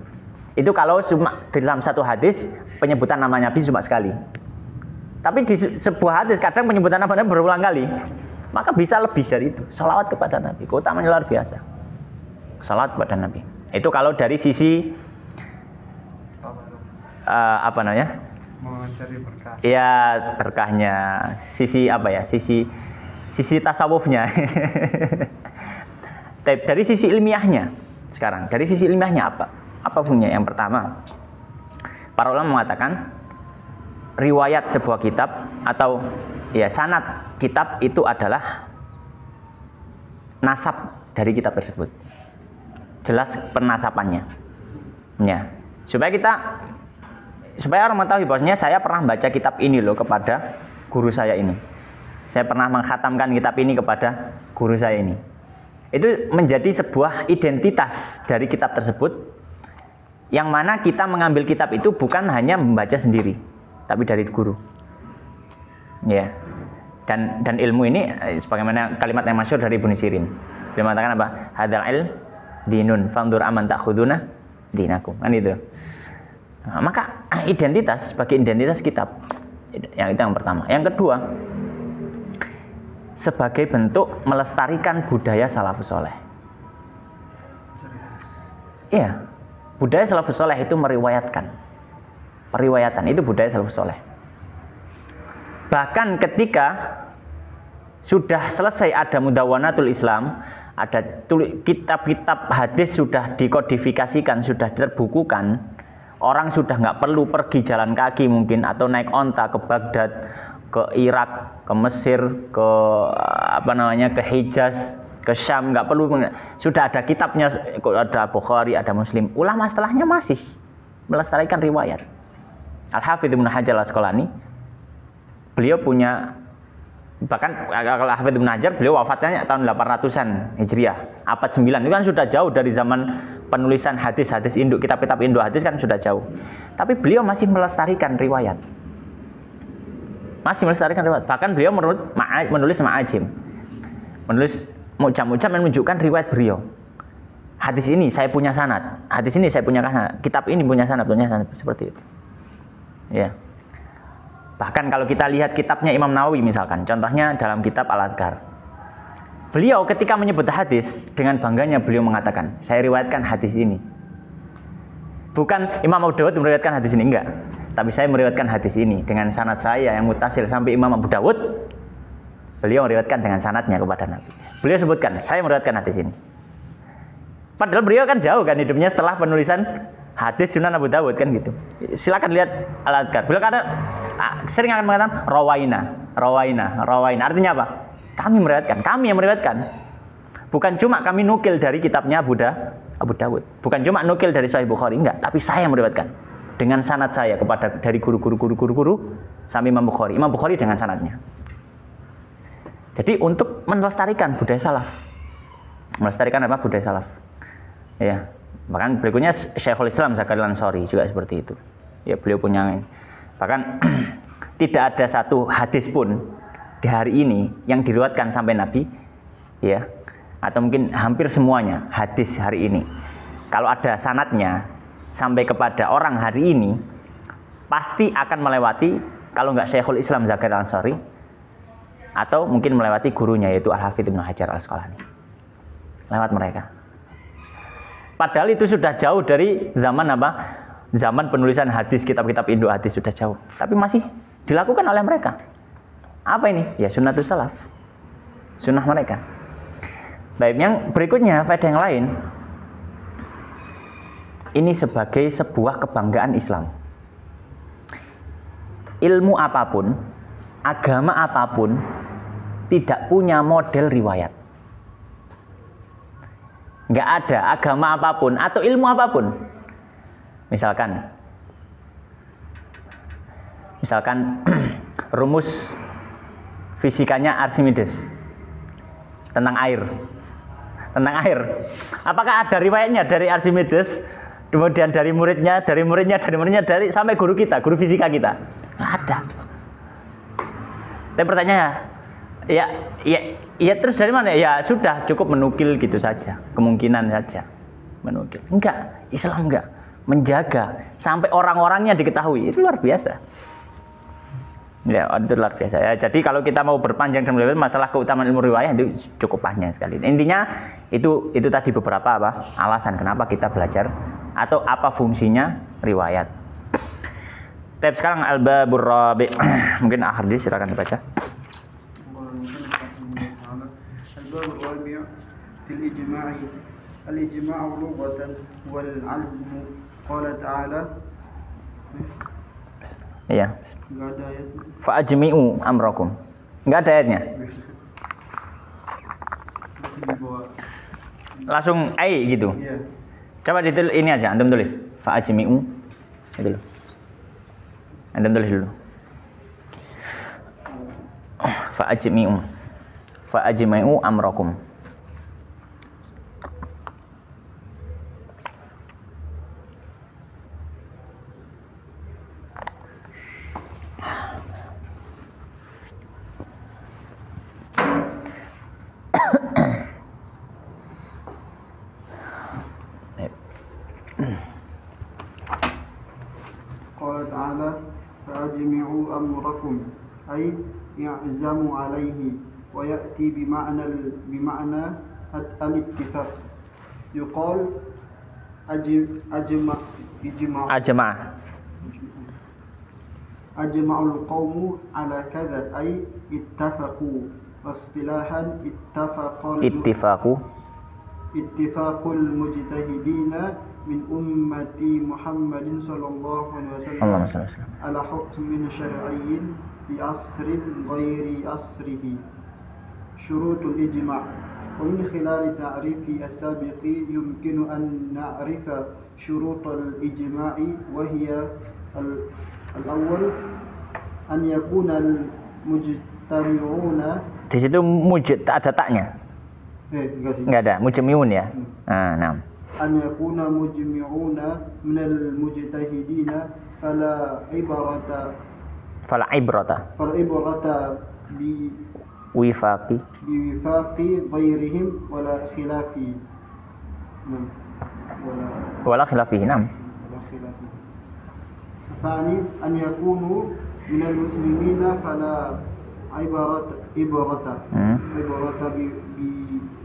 Itu kalau cuma dalam satu hadis penyebutan nama Nabi cuma sekali. Tapi di sebuah hadis kadang penyebutan nama Nabi berulang kali. Maka bisa lebih dari itu. Sholawat kepada Nabi, keutamaannya luar biasa. Sholawat kepada Nabi. Itu kalau dari sisi apa namanya? Mencari berkah. Ya berkahnya. Sisi apa ya? Sisi tasawufnya. Dari sisi ilmiahnya sekarang, dari sisi ilmiahnya apa fungsinya? Yang pertama, para ulama mengatakan riwayat sebuah kitab atau ya sanad kitab itu adalah nasab dari kitab tersebut. Jelas penasapannya. Ya, supaya orang mengetahui bahwasanya saya pernah baca kitab ini loh kepada guru saya ini. Saya pernah mengkhatamkan kitab ini kepada guru saya ini. Itu menjadi sebuah identitas dari kitab tersebut, yang mana kita mengambil kitab itu bukan hanya membaca sendiri, tapi dari guru. Ya. Dan ilmu ini sebagaimana kalimat yang masyhur dari Ibnu Sirin. Dia mengatakan apa? Hadzal ilm dinun fandur aman ta'khuduna dinakum. Kan itu. Nah, maka identitas sebagai identitas kitab. Yang itu yang pertama. Yang kedua, sebagai bentuk melestarikan budaya salafus saleh. Iya. Budaya salafus saleh itu meriwayatkan. Periwayatan itu budaya salafus saleh. Bahkan ketika sudah selesai ada Mudawwanatul Islam, ada kitab-kitab hadis sudah dikodifikasikan, sudah terbukukan, orang sudah nggak perlu pergi jalan kaki mungkin atau naik onta ke Baghdad, ke Irak, ke Mesir, ke ke Hijaz, ke Syam, nggak perlu, sudah ada kitabnya, ada Bukhari, ada Muslim. Ulama setelahnya masih melestarikan riwayat. Al-Hafidz Ibnu Hajar Al-Asqalani, beliau punya, bahkan kalau Al-Hafidz Ibnu Hajar beliau wafatnya tahun 800-an Hijriah, abad 9, itu kan sudah jauh dari zaman penulisan hadis-hadis Indo, kitab-kitab Indo hadis kan sudah jauh. Tapi beliau masih melestarikan riwayat. masih melestarikan riwayat. Bahkan beliau menulis ma'ajim. Menulis mujam-mujam menunjukkan riwayat beliau. Hadis ini saya punya sanad. Hadis ini saya punya sanad. Kitab ini punya sanad seperti itu. Ya. Bahkan kalau kita lihat kitabnya Imam Nawawi misalkan, contohnya dalam kitab Al-Adhkar. Beliau ketika menyebut hadis, dengan bangganya beliau mengatakan, saya riwayatkan hadis ini. Bukan Imam Abu Dawud meriwayatkan hadis ini, enggak. Tapi saya meriwayatkan hadis ini dengan sanad saya yang muttasil sampai Imam Abu Dawud. Beliau meriwayatkan dengan sanadnya kepada Nabi. Beliau sebutkan, saya meriwayatkan hadis ini. Padahal beliau kan jauh kan hidupnya setelah penulisan hadis Sunan Abu Dawud kan gitu. Silakan lihat Al-Adhkar. Beliau sering akan mengatakan rawaina. Artinya apa? Kami yang meriwayatkan. Bukan cuma kami nukil dari kitabnya Abu Dawud. Bukan cuma nukil dari Sahih Bukhari, enggak, tapi saya yang meriwayatkan dengan sanad saya kepada dari guru sampai Imam Bukhari. Imam Bukhari dengan sanadnya. Jadi untuk melestarikan budaya salaf. Melestarikan apa? Budaya salaf. Ya. Bahkan berikutnya Syekhul Islam Zakaria Al-Ansari juga seperti itu. Ya, beliau punya bahkan tidak ada satu hadis pun di hari ini yang diriwayatkan sampai Nabi, ya, atau mungkin hampir semuanya hadis hari ini. Kalau ada sanadnya sampai kepada orang hari ini, pasti akan melewati kalau nggak Syekhul Islam Zakaria Al-Ansari, atau mungkin melewati gurunya yaitu Al-Hafidz Ibnu Hajar Al-Asqalani. Lewat mereka. Padahal itu sudah jauh dari zaman apa? Zaman penulisan hadis, kitab-kitab Indo hadis sudah jauh. Tapi masih dilakukan oleh mereka. Apa ini? Ya sunnatus salaf. Sunnah mereka. Baik, yang berikutnya, faedah yang lain. Ini sebagai sebuah kebanggaan Islam. Ilmu apapun, agama apapun, tidak punya model riwayat. Nggak ada agama apapun atau ilmu apapun. Misalkan rumus fisikanya Archimedes tentang air. Apakah ada riwayatnya dari Archimedes, kemudian dari muridnya sampai guru kita, guru fisika kita? Nggak ada. Tapi pertanyaannya, ya terus dari mana? Ya sudah cukup menukil gitu saja, kemungkinan saja menukil. Enggak, Islam enggak menjaga sampai orang-orangnya diketahui. Itu luar biasa. Ya, itu luar biasa ya. Jadi kalau kita mau berpanjang dan melihat masalah keutamaan ilmu riwayat itu cukup panjang sekali. Intinya itu tadi beberapa alasan kenapa kita belajar atau apa fungsinya riwayat. Tapi sekarang al-babur rabi'. Mungkin Akhirdi silakan dibaca. Al-babur rabi' fil ijma'i. Al-ijma'u lughatan wal 'azmu. Qala ta'ala. Iya. Enggak ada ayat. Fa'ajmi'u amrakum. Enggak ada ayatnya. Langsung ai gitu. Iya. Coba ditulis ini aja, antum tulis. Fa'ajmi'u. Itu loh. Antum tulis dulu. Fa'ajmi'u amrakum. Qala ta'ala fa'ajmi'u amrakum ay ya'zamu alayhi wa ya'ti bima'na al-ittifaq. Yuqal ajma'ul qawmu ala kadha ay ittafaqu. Wastilahan ittifaqul mujtahidina min ummati Muhammadin sallallahu alaihi wasallam ala hukmin syar'iyyin fi asrin ghairi asrihi. Syurutul ijma'. Wa min khilal ta'rifi as-sabiqi yumkinu an na'rifa syurutul ijma'i wa hiya al-awwal an yakuna al-mujtami'una. Di situ ada taknya. Enggak ada, mujmi'un ya. Nah. An yakuna mujmi'una minal mujtahidina fala ibarata Fal ibrata bi wifaqi biwifaqi ghairihim wala khilafi. wala khilafihi. Nam. ولا خلاف. الثاني أن يكونوا من المسلمين فلا عبرة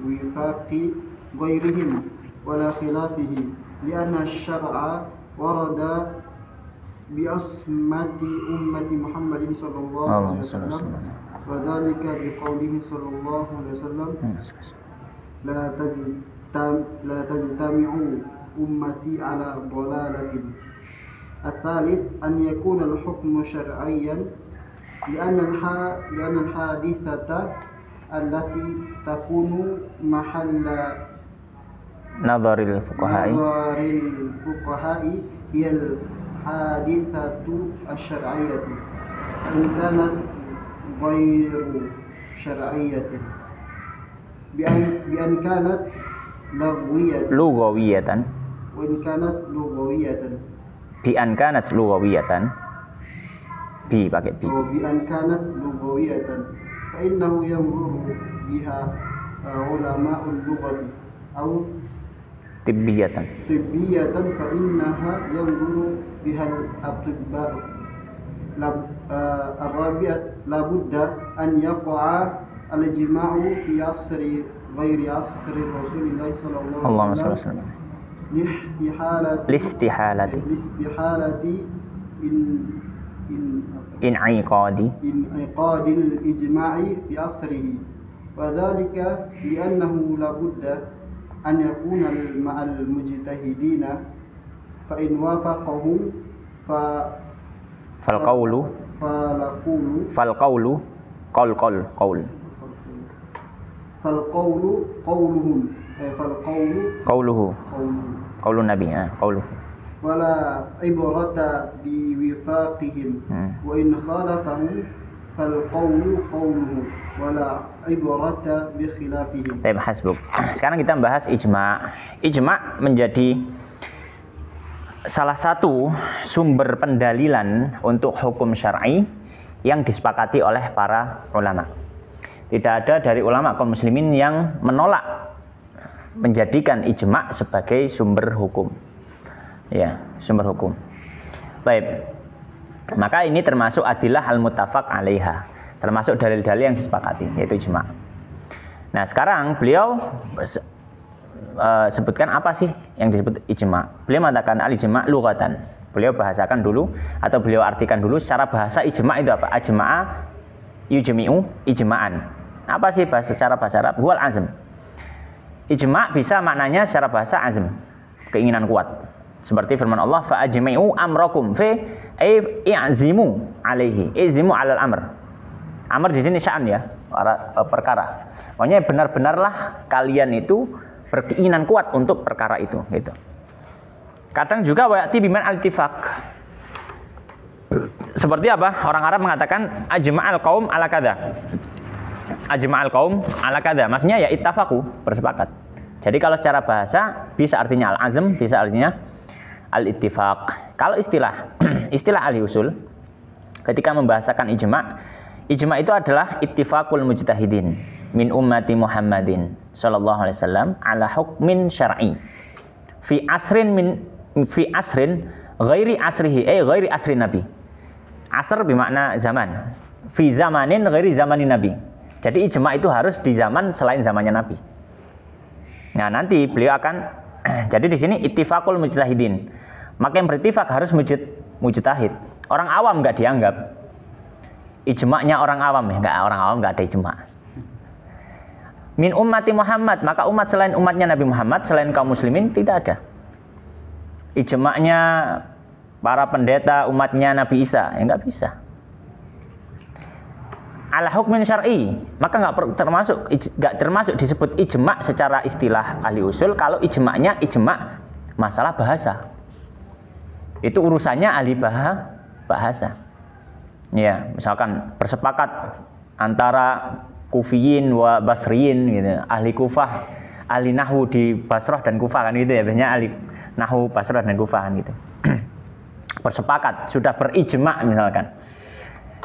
بوفاق غيرهم ولا خلافه لأن الشرع ورد بعصمة أمة محمد صلى الله عليه وسلم وذلك بقوله صلى الله عليه وسلم لا تجتمع أمتي على ضلالة. الثالث أن يكون الحكم شرعيا لأن الحادثة التي تكون محل نظر الفقهاء هي الحادثة الشرعية إن كانت غير شرعية بأن كانت لغوية وإن كانت لغوية بأن كانت لغوية pakai bi بأن كانت لغوية فإنه ينظر بها علماء اللغة أو طبية فإنها ينظر بها الأطباء. الرابع لابد أن يقع الجماع في عصر غير عصر رسول الله صلى الله عليه وسلم لاستحالة انعقاد الإجماع في عصره وذلك لأنه لابد أن يكون مع المجتهدين فإن وافقهم فالقول قول النبي قوله ولا عبرة بوفاقهم وإن خالفهم فالقول قوله ولا عبرة بخلافهم. Baik, hasbuk. Sekarang kita membahas ijma'. Ijma' menjadi salah satu sumber pendalilan untuk hukum syar'i yang disepakati oleh para ulama. Tidak ada dari ulama kaum muslimin yang menolak menjadikan ijma' sebagai sumber hukum. Ya, sumber hukum. Baik. Maka ini termasuk adillah al-muttafaq 'alaiha. Termasuk dalil-dalil yang disepakati, yaitu ijma'. Nah, sekarang beliau sebutkan apa sih yang disebut ijma'. Beliau mengatakan al-ijma' lughatan. Beliau bahasakan dulu atau beliau artikan dulu secara bahasa ijma' itu apa? Ajma'a yujmi'u ijma'an. Apa sih secara bahasa Arab? Huwal azm. Ijma' bisa maknanya secara bahasa azm, keinginan kuat. Seperti firman Allah, fa ajmi'u amrakum fi i'zimu alaihi. I'zimu 'alal amr. Amr di sini sya'an ya, perkara. Pokoknya benar-benarlah kalian itu berkeinginan kuat untuk perkara itu, gitu. Kadang juga wa'ati biman al-ittifaq. Seperti apa? Orang Arab mengatakan ajma'al qaum ala kadza. Ajma'al qaum ala kadza. Maksudnya ya ittafaqu, bersepakat. Jadi kalau secara bahasa bisa artinya al-azm, bisa artinya al-ittifaq. Kalau istilah ahli usul ketika membahasakan ijma', ijma' itu adalah ittifaqul mujtahidin min ummati Muhammadin sallallahu alaihi wasallam ala hukmin syar'i fi asrin ghairi asrihi ghairi asri nabi. Asr bermakna zaman. Fi zamanin ghairi zamanin nabi. Jadi ijma' itu harus di zaman selain zamannya nabi. Nah, nanti beliau akan jadi di sini ittifaqul mujtahidin. Maka yang berittifaq harus mujtahid. Orang awam enggak dianggap. Ijma'nya orang awam ya, orang awam enggak ada ijma'. Min ummati Muhammad, maka umat selain umatnya Nabi Muhammad, selain kaum muslimin tidak ada. Ijma'nya para pendeta umatnya Nabi Isa, ya enggak bisa. Ala hukmin syar'i, maka enggak termasuk disebut ijma' secara istilah ahli usul kalau ijma'nya ijma' masalah bahasa. Itu urusannya ahli bahasa. Ya, misalkan bersepakat antara Kufiyin wa Basriyin gitu. Ahli Kufah, ahli nahwu di Basrah dan Kufah kan gitu ya. Biasanya ahli nahwu Basrah dan Kufah kan gitu. Bersepakat, sudah berijma' misalkan.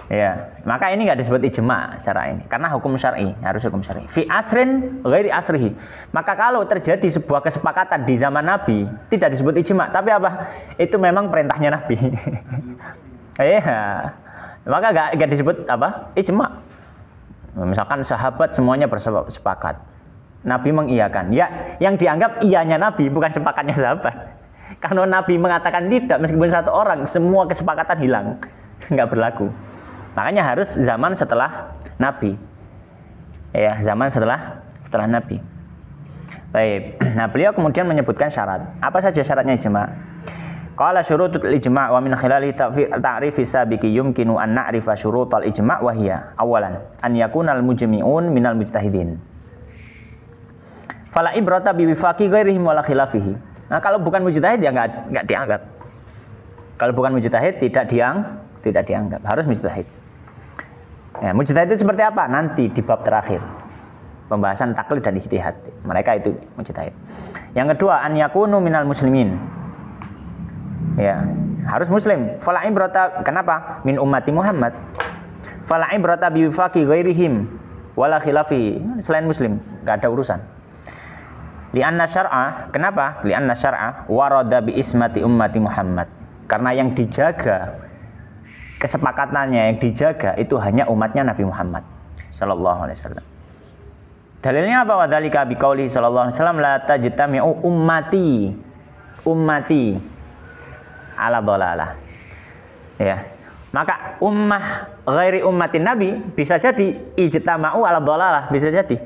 Ya, maka ini nggak disebut ijma secara ini, karena hukum syar'i, harus hukum syar'i. Fi asrin ghairi asrihi. Maka kalau terjadi sebuah kesepakatan di zaman Nabi, tidak disebut ijma, tapi apa? Itu memang perintahnya Nabi. Iya. Maka nggak disebut apa? Ijma. Misalkan sahabat semuanya bersepakat, Nabi mengiyakan. Ya, yang dianggap iyanya Nabi bukan sepakatnya sahabat. Kalau Nabi mengatakan tidak, meskipun satu orang, semua kesepakatan hilang, nggak berlaku. Makanya harus zaman setelah Nabi. Ya, zaman setelah Nabi. Baik. Nah, beliau kemudian menyebutkan syarat. Apa saja syaratnya ijma? Qala syurutul ijma' wa min khilali ta'rifi sabiqi yumkinu an na'rifa syurutal ijma' wa hiya awalan an yakunal mujmi'un minal mujtahidin. Fala ibrata bi wifaqi ghairihim wala khilafihi. Nah, kalau bukan mujtahid ya enggak dianggap. Kalau bukan mujtahid tidak dianggap, harus mujtahid. Ya, mujtahid itu seperti apa? Nanti di bab terakhir. Pembahasan taklid dan ijtihad. Mereka itu mujtahid. Yang kedua, an yakunu minal muslimin. Ya, harus muslim. Fala ibrata, kenapa? Min ummati Muhammad. Fala ibrata bi wifaqi ghairihim wala khilafihi. Selain muslim, enggak ada urusan. Li'anna syar'a, kenapa? Li'anna syar'a warada bi ismati ummati Muhammad. Karena yang dijaga, kesepakatannya yang dijaga itu hanya umatnya Nabi Muhammad sallallahu alaihi wasallam. Dalilnya apa? Wadzalika biqauli sallallahu alaihi wasallam la tajtami'u ummati ala dhalalah. Ya. Maka ummah ghairi ummatin Nabi bisa jadi ijtama'u ala dhalalah, bisa jadi.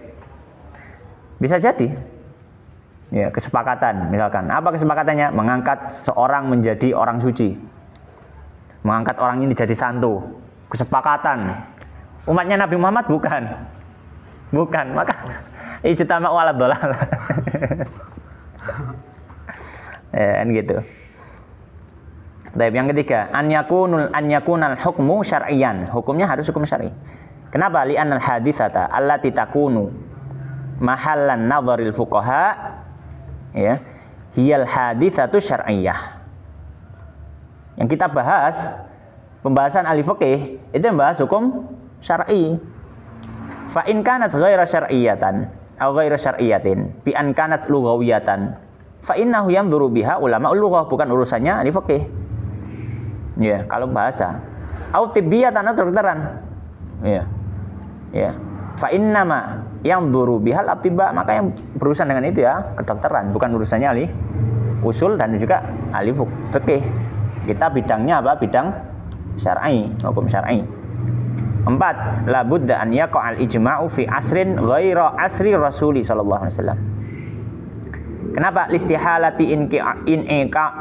Bisa jadi. Ya, kesepakatan misalkan. Apa kesepakatannya? Mengangkat seorang menjadi orang suci. Mengangkat orang ini jadi santo. Kesepakatan. Umatnya Nabi Muhammad bukan. Maka ijtama'u ala dhalalah. Ya, kan gitu. Baik, yang ketiga, an yakunal hukmu syar'iyyan. Hukumnya harus hukum syar'i. Kenapa? Li'annal haditsata allati takunu mahallan nadharil fuqaha, ya, hiyal haditsatu syar'iyyah. Yang kita bahas, pembahasan ahli fikih itu membahas hukum syar'i. Fa in kanat ghaira syar'iyyatan aw ghaira syar'iyyatin bi an kanat lughawiyatan fa innahu yanzuru biha ulama lughah, bukan urusannya ahli fikih. Ya, kalau bahasa. Au tibbiyatan atau kedokteran. Ya. Ya. Fa innama yanzuru bihal atibba, maka yang berurusan dengan itu ya kedokteran, bukan urusannya ahli usul dan juga ahli fikih. Kita bidangnya apa? Bidang syar'i, hukum syar'i. 4. La budda an yaqa'al ijma'u fi asrin ghaira asri Rasuli sallallahu alaihi wasallam. Kenapa? Listihalati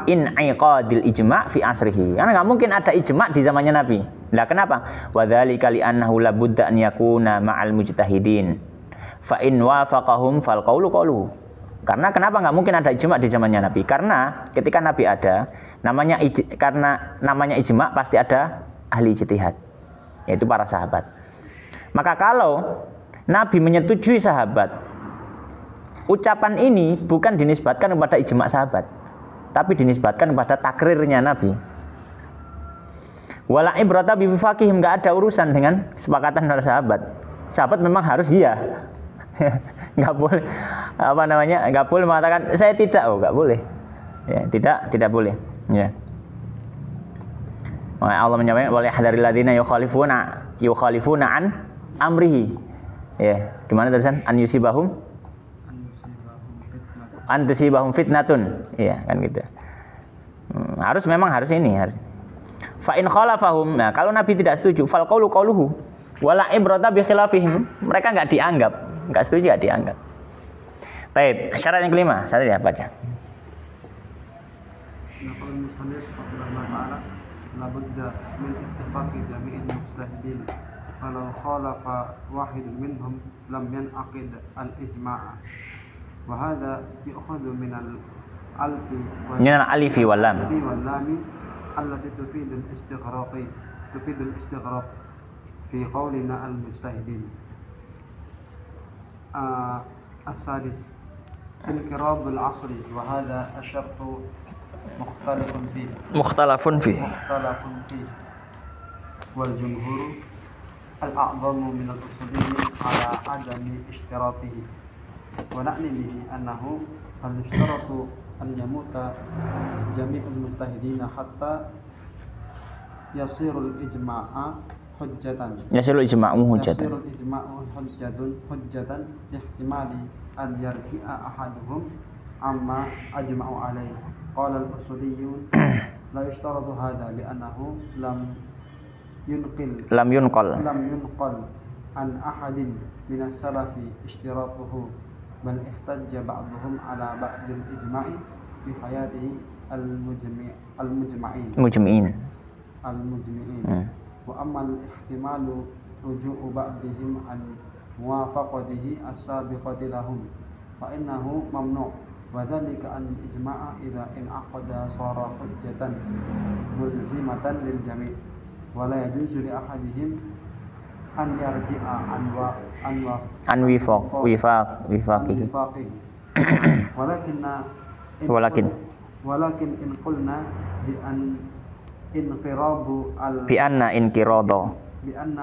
in'iqadil ijma' fi asrihi. Karena nggak mungkin ada ijma' di zamannya Nabi. Lah kenapa? Wa dzalika li annahu la budda an yakuna ma'al mujtahidin. Fa in wafaqahum fal qawlu qawlu. Karena kenapa nggak mungkin ada ijma' di zamannya Nabi? Karena ketika Nabi ada, namanya ijma' pasti ada ahli ijtihad, yaitu para sahabat. Maka kalau Nabi menyetujui sahabat, ucapan ini bukan dinisbatkan kepada ijma' sahabat, tapi dinisbatkan kepada takrirnya Nabi. Wala ibrata bi wifaqihim, enggak ada urusan dengan kesepakatan para sahabat. Sahabat memang harus iya. Enggak boleh enggak boleh mengatakan saya tidak, enggak boleh. Ya, tidak boleh. Ya. Allah menyampaikan wal yahdharil ladzina yukhalifuna an amrihi. Ya, gimana terusan? An yusibahum fitnatun. Iya, kan gitu. Harus ini harus. Fa in khalafahum, nah kalau Nabi tidak setuju, fal qaulu qauluhu wala ibrata bi khilafihim. Mereka enggak dianggap, enggak setuju, enggak dianggap. Baik, syarat yang kelima, syarat apa aja? Nah, kalau misalnya seperti Allah Ta'ala la budda min ittifaqi jami'il mujtahidin falau khalafa wahid minhum lam yanaqid al-ijma' wa hadha yu'khadhu min al-alifi wal lam allati tufidu al-istighraq fi qawlina al-mujtahidin. السادس انقراض العصر وهذا الشرط مختلف فيه والجمهور الأعظم من الأصولي على عدم اشتراطه ونعني به أنه هل يشترط أن يموت جميع المجتهدين حتى يصير الإجماع حجة يصير الإجماع حجة لاحتمال أن يرجع أحدهم عما أجمعوا عليه. قال الأصوليون لا يشترط هذا لأنه لم ينقل عن أحد من السلف اشتراطه بل احتج بعضهم على بعض الإجماع في حياته المجمعين وأما الاحتمال رجوع بعضهم عن موافقته السابقة لهم فإنه ممنوع وذلك أن الإجماع إذا انعقد صار حجة ملزمة للجميع ولا يجوز لأحدهم أن يرجع عن وفاقه ولكن إن قلنا بأن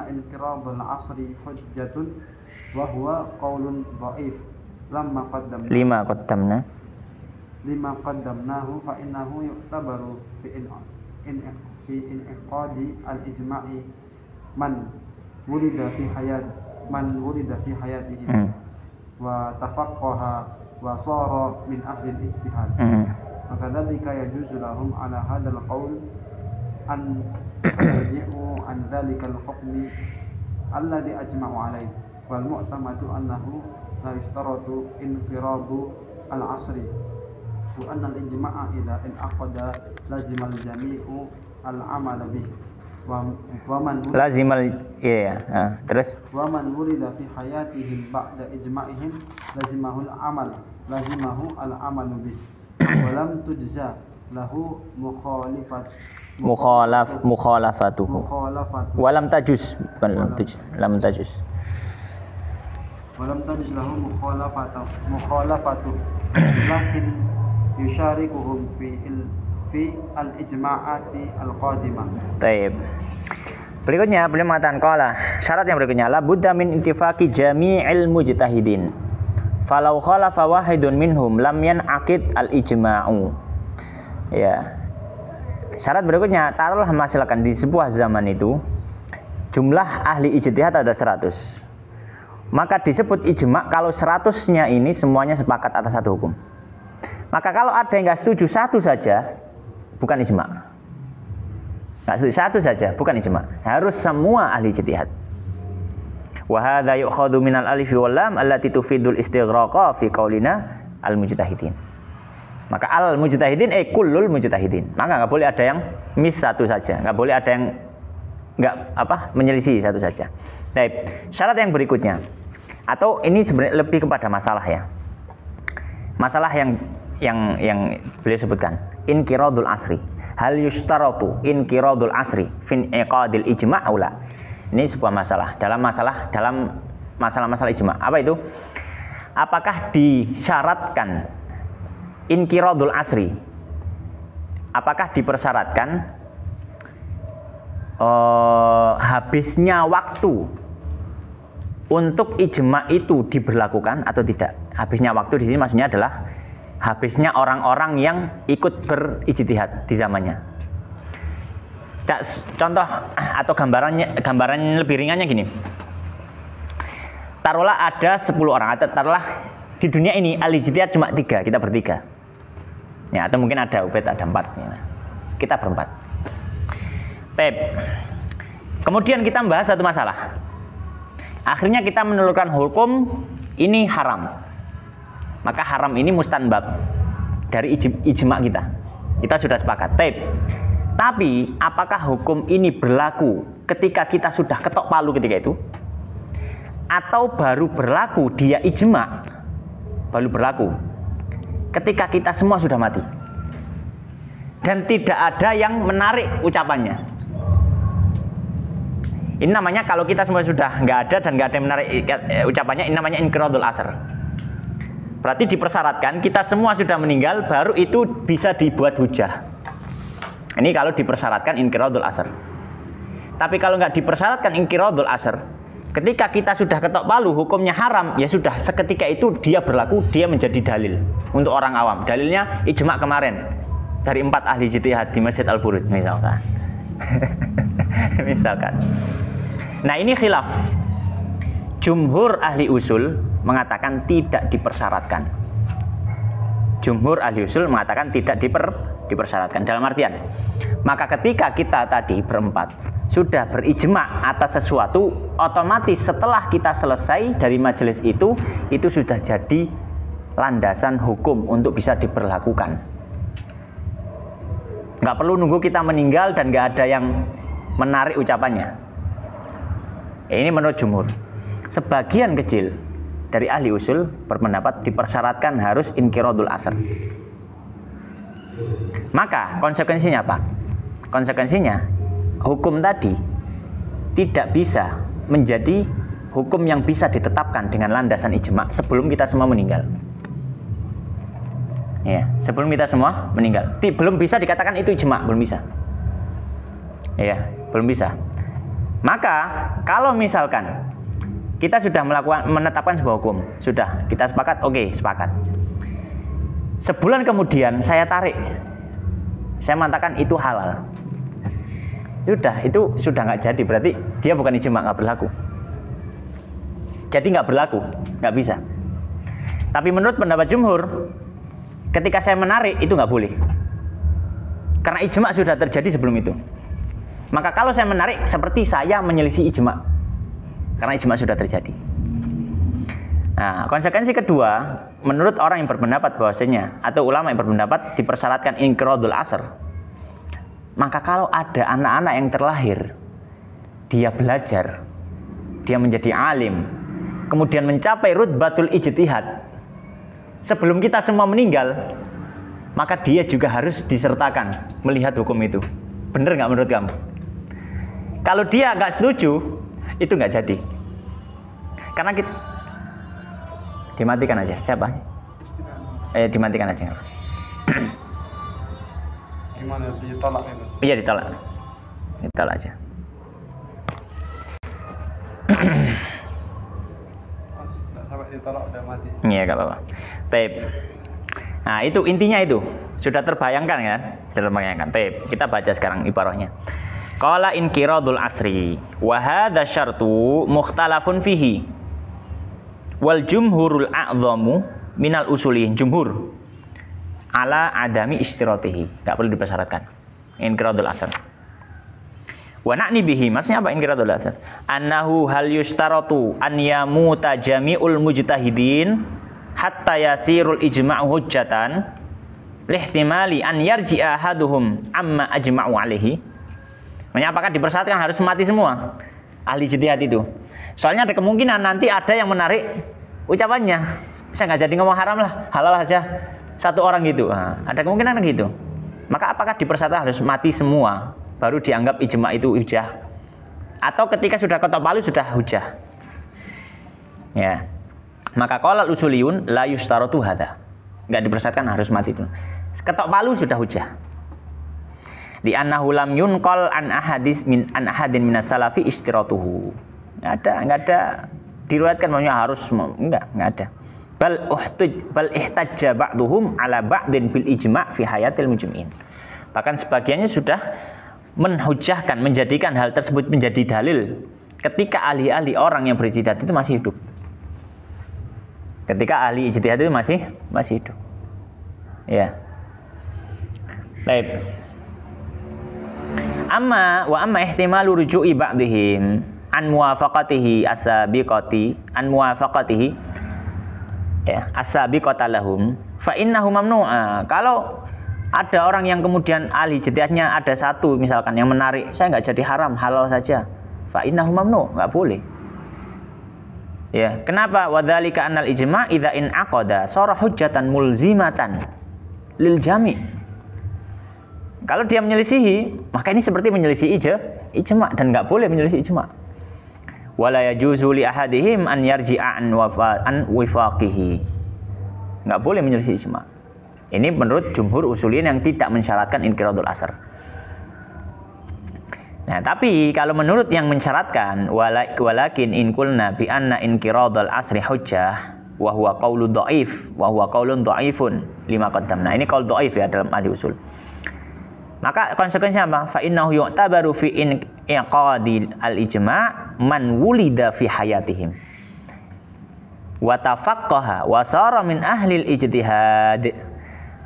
انقراض العصر حجة وهو قول ضعيف لما قدمناه فإنه يعتبر في انعقاد الإجماع من ولد في حياته وتفقه وصار من أهل الاجتهاد وكذلك يجوز لهم على هذا القول أن يرجعوا عن ذلك الحكم الذي أجمعوا عليه والمعتمد أنه لا يشترط انقراض العصر وأن الإجماع إذا انعقد لازم الجميع العمل به ومن ولد في حياتهم بعد إجماعهم لزمه العمل به ولم تجزى له مخالفته ولم تجوز له مخالفته لكن يشاركهم في الإجماعات القادمة. Taib. Berikutnya beliau mengatakan qala, syarat yang berikutnya la budda min ittifaqi jami'il mujtahidin. Falau khalafa wahidun minhum lam yanaqid al-ijma'u. Ya. Syarat berikutnya, taruhlah misalkan di sebuah zaman itu jumlah ahli ijtihad ada 100. Maka disebut ijma' kalau 100-nya ini semuanya sepakat atas satu hukum. Maka kalau ada yang enggak setuju satu saja, bukan ijma'. Enggak setuju satu saja, bukan ijma'. Harus semua ahli ijtihad. Wa hadza yu'khadhu minal alif wal lam allati tufidul istighraqa fi qaulina al mujtahidin. Maka al mujtahidin kullul mujtahidin. Maka enggak boleh ada yang miss satu saja, enggak boleh ada yang menyelisih satu saja. Baik, syarat yang berikutnya. Atau ini sebenarnya lebih kepada masalah ya. Masalah yang beliau sebutkan, inqiradul asri. Hal yustaratu inqiradul asri fin iqadil ijma' aula. Ini sebuah masalah dalam masalah ijma'. Apa itu? Apakah disyaratkan inqiradul asri? Apakah dipersyaratkan habisnya waktu untuk ijma' itu diberlakukan atau tidak? Habisnya waktu di sini maksudnya adalah habisnya orang-orang yang ikut berijtihad di zamannya. Contoh atau gambaran lebih ringannya gini. Taruhlah ada 10 orang, atau taruhlah di dunia ini al-ijtihad cuma 3, kita bertiga. Ya, atau mungkin ada Ubed ada 4 ya. Kita berempat. Kemudian kita membahas satu masalah. Akhirnya kita menelurkan hukum ini haram. Maka haram ini mustanbab dari ijma' kita. Kita sudah sepakat. Tapi apakah hukum ini berlaku ketika kita sudah ketok palu ketika itu? Atau baru berlaku dia ijma' baru berlaku ketika kita semua sudah mati? Dan tidak ada yang menarik ucapannya. Ini namanya kalau kita semua sudah nggak ada dan nggak ada yang menarik ucapannya, ini namanya inqiradul asr. Berarti dipersyaratkan kita semua sudah meninggal baru itu bisa dibuat hujah. Ini kalau dipersyaratkan inqiradul asr. Tapi kalau nggak dipersyaratkan inqiradul asr, ketika kita sudah ketok palu hukumnya haram, ya sudah seketika itu dia berlaku, dia menjadi dalil untuk orang awam. Dalilnya ijma kemarin dari 4 ahli ijtihad di Masjid Al-Buruj misalkan. Misalkan. Nah, ini khilaf. Jumhur ahli usul mengatakan tidak dipersyaratkan. Jumhur ahli usul mengatakan tidak dipersyaratkan. Dalam artian, maka ketika kita tadi berempat sudah berijma atas sesuatu, otomatis setelah kita selesai dari majelis itu sudah jadi landasan hukum untuk bisa diberlakukan. Nggak perlu nunggu kita meninggal dan nggak ada yang menarik ucapannya. Ini menurut jumhur. Sebagian kecil dari ahli usul berpendapat dipersyaratkan harus inqiradul asr. Maka konsekuensinya apa? Konsekuensinya hukum tadi tidak bisa menjadi hukum yang bisa ditetapkan dengan landasan ijma sebelum kita semua meninggal. Ya, sebelum kita semua meninggal. Belum bisa dikatakan itu ijma, belum bisa. Ya, belum bisa. Maka kalau misalkan kita sudah menetapkan sebuah hukum, sudah kita sepakat, oke, sepakat. Sebulan kemudian saya tarik, saya mengatakan itu halal. Itu sudah nggak jadi, berarti dia bukan ijma, nggak berlaku. Jadi nggak berlaku, nggak bisa. Tapi menurut pendapat jumhur, ketika saya menarik itu nggak boleh, karena ijma sudah terjadi sebelum itu. Maka kalau saya menarik seperti saya menyelisih ijma, karena ijma sudah terjadi. Nah, konsekuensi kedua, menurut orang yang berpendapat bahwasanya atau ulama yang berpendapat dipersyaratkan inqiradul asr, maka kalau ada anak-anak yang terlahir, dia belajar, dia menjadi alim, kemudian mencapai rutbatul ijtihad sebelum kita semua meninggal, maka dia juga harus disertakan melihat hukum itu. Bener nggak menurut kamu? Kalau dia nggak setuju, itu nggak jadi. Karena kita dimatikan aja. Siapa? Dimatikan aja. Gimana, ditolak itu? Iya, ditolak. Ditolak aja. Sampai ditolak udah mati. Iya, nggak apa-apa. Tape. Nah, itu intinya itu. Sudah terbayangkan kan? Sudah terbayangkan. Tape. Kita baca sekarang ibarahnya. Qala inqiradul asri wa hadza syartu mukhtalafun fihi wal jumhurul a'dhamu minal usuliyin, jumhur ala adami istiratihi, enggak perlu dipersyaratkan inqiradul asr. Wa na'ni bihi, maksudnya apa inqiradul asr? Annahu hal yustaratu an yamuta jami'ul mujtahidin hatta yasirul ijma'u hujjatan lihtimali an yarji'a ahaduhum amma ajma'u alaihi. Makanya apakah dipersyaratkan harus mati semua ahli ijtihad itu? Soalnya ada kemungkinan nanti ada yang menarik ucapannya. Saya nggak jadi ngomong haram lah, halal aja satu orang gitu. Nah, ada kemungkinan gitu. Maka apakah dipersyaratkan harus mati semua baru dianggap ijma itu hujah? Atau ketika sudah ketok palu sudah hujah? Ya. Maka qala usuliyun la yustaratu hadza. Nggak dipersyaratkan harus mati itu. Ketok palu sudah hujah. Di annahu lam yunqal an ahadin minas salafi istiratuhu. Enggak ada diriwayatkan bahwa harus, enggak ada. Bal ihtajja ba'duhum ala ba'din bil ijma' fi hayatil mujmi'in. Bahkan sebagiannya sudah menhujahkan, menjadikan hal tersebut menjadi dalil ketika ahli-ahli orang yang berijtihad itu masih hidup. Ketika ahli ijtihad itu masih hidup. Ya. Baik. Amma ihtimalu ruju'i ba'dihim an muwafaqatihi as-sabiqata lahum fa innahu mamnu'a. Kalau ada orang yang kemudian ahli ijtihadnya ada satu misalkan yang menarik, saya nggak jadi haram, halal saja, fa innahu mamnu', nggak boleh. Ya, kenapa? Wa dzalika annal ijma' idza in aqada sara hujjatan mulzimatan lil jami'. Kalau dia menyelisihi, maka ini seperti menyelisih ijma' dan nggak boleh menyelisih ijma'. Wala yajuzu li ahadihim an yarji'a an wifaqihi. Nggak boleh menyelisih ijma'. Ini menurut jumhur usulin yang tidak mensyaratkan inqiradul asr. Nah, tapi kalau menurut yang mensyaratkan walakin in qulna bi anna inqiradul asri hujjah wa huwa qaulu dhaif wa huwa qaulun dhaifun lima qaddamna. Ini qaul dhaif ya dalam ahli usul. Maka konsekuensinya apa? Fa innahu yu'tabaru fi inqadil al-ijma' man wulida fi hayatihim wa tafaqqaha wa sara min ahli al-ijtihad.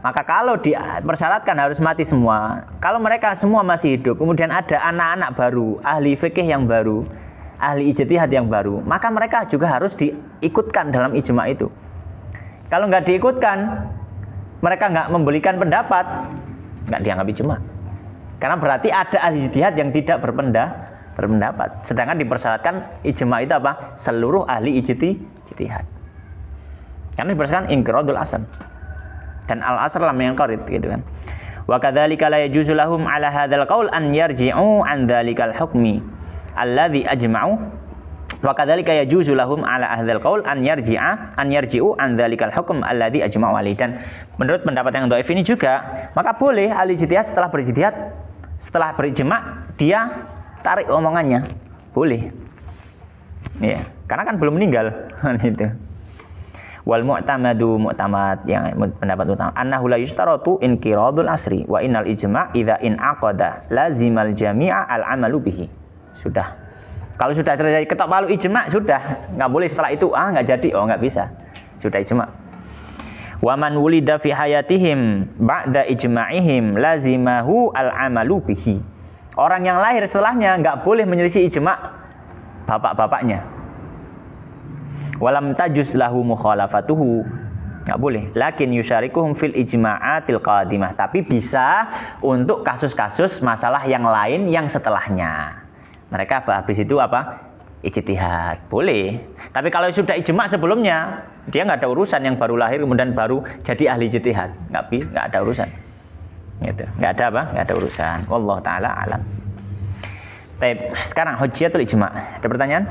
Maka kalau dipersyaratkan harus mati semua, kalau mereka semua masih hidup, kemudian ada anak-anak baru, ahli fikih yang baru, ahli ijtihad yang baru, maka mereka juga harus diikutkan dalam ijma itu. Kalau nggak diikutkan, mereka nggak memberikan pendapat, nggak dianggap ijma. Karena berarti ada ahli ijtihad yang tidak berpendapat. Sedangkan dipersyaratkan ijma itu apa? Seluruh ahli ijtihad. Karena dipersyaratkan inqiradul asal. Dan al-asr lam yanqarid gitu kan. Wa kadzalika la yajuzu lahum ala hadzal qaul an yarji'u an dzalikal hukmi alladzi ajma'u wa kadzalika yajuzu lahum ala hadzal qaul an yarji'u an dzalikal hukm alladzi ajma'u alaihi. Dan menurut pendapat yang dhaif ini juga, maka boleh ahli ijtihad setelah berijma dia tarik omongannya. Boleh. Ya, karena kan belum meninggal gitu. Wal mu'tamadu mu'tamad yang pendapat utama annahu la yustaratu inqiradul asri wa innal ijma' idza in aqada lazimal jami'a al amalu bihi. Sudah. Kalau sudah terjadi ketok palu ijma' sudah, enggak boleh setelah itu enggak jadi, enggak bisa. Sudah ijma'. Wa man wulida fi hayatihim ba'da ijma'ihim lazimahu al amalu bihi. Orang yang lahir setelahnya enggak boleh menyelisih ijma' bapak-bapaknya. Walam tajuz lahu mukhalafatuhu, nggak boleh. Lakin yusyarikuhum fil ijma'atil qadimah, tapi bisa untuk kasus-kasus masalah yang lain yang setelahnya. Mereka habis itu apa? Ijtihad, boleh. Tapi kalau sudah ijma' sebelumnya, dia nggak ada urusan yang baru lahir kemudian baru jadi ahli ijtihad, nggak ada urusan. Gitu. Nggak ada apa? Nggak ada urusan. Wallahu taala alam. Baik, sekarang hujjatul ijma'. Ada pertanyaan?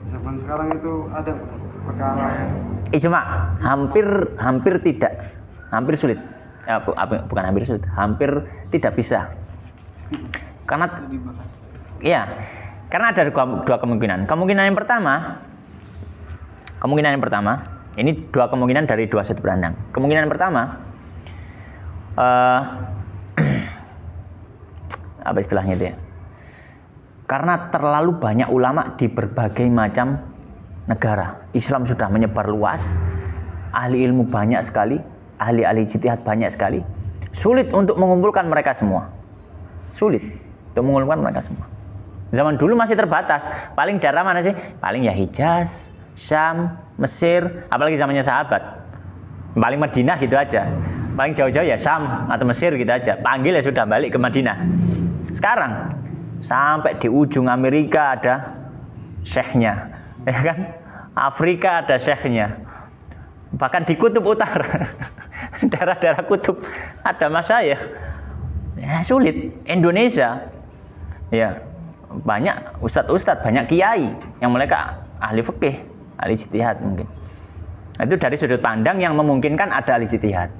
Zaman sekarang itu ada perkara yang ijma hampir tidak, hampir sulit. Bukan hampir sulit, hampir tidak bisa. Karena ada dua kemungkinan. Kemungkinan yang pertama, ini dua kemungkinan dari dua sudut pandang. Kemungkinan yang pertama, apa istilahnya itu ya? Karena terlalu banyak ulama di berbagai macam negara. Islam sudah menyebar luas, ahli ilmu banyak sekali, ahli-ahli ijtihad banyak sekali. Sulit untuk mengumpulkan mereka semua. Zaman dulu masih terbatas. Paling daerah mana sih? Paling ya Hijaz, Syam, Mesir, apalagi zamannya sahabat. Paling Madinah gitu aja. Paling jauh-jauh ya Syam atau Mesir gitu aja. Panggil ya sudah balik ke Madinah. Sekarang sampai di ujung Amerika ada syekhnya, ya kan? Afrika ada syekhnya. Bahkan di kutub utara, daerah-daerah kutub ada masyayikh. Ya, sulit. Indonesia, ya banyak ustadz-ustadz, banyak kiai yang mereka ahli fikih, ahli ijtihad mungkin. Itu dari sudut pandang yang memungkinkan ada ahli ijtihad.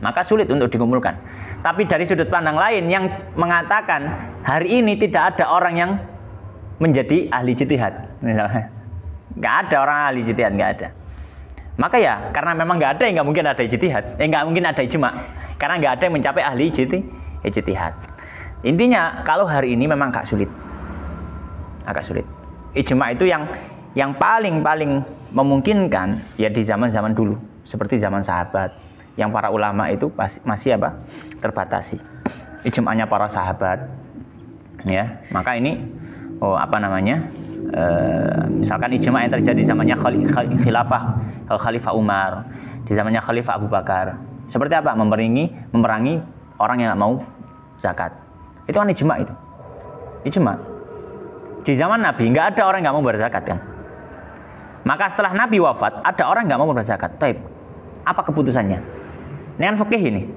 Maka sulit untuk dikumpulkan. Tapi dari sudut pandang lain yang mengatakan hari ini tidak ada orang yang menjadi ahli ijtihad, misalnya, nggak ada orang ahli ijtihad, nggak ada. Maka ya karena memang nggak ada, ya nggak mungkin ada ijtihad, nggak mungkin ada ijma, karena nggak ada yang mencapai ahli ijtihad. Intinya kalau hari ini memang agak sulit. Ijma itu yang paling memungkinkan ya di zaman-zaman dulu, seperti zaman sahabat. Yang para ulama itu masih terbatasi. Ijma'nya para sahabat, ya. Maka ini misalkan ijma' yang terjadi zamannya Khalifah Umar, di zamannya Khalifah Abu Bakar. Seperti apa? Memerangi orang yang nggak mau zakat. Itu kan ijma' itu. Ijma'. Di zaman Nabi nggak ada orang yang nggak mau berzakat kan. Maka setelah Nabi wafat ada orang nggak mau berzakat. Taib. Apa keputusannya? Dengan fikih ini.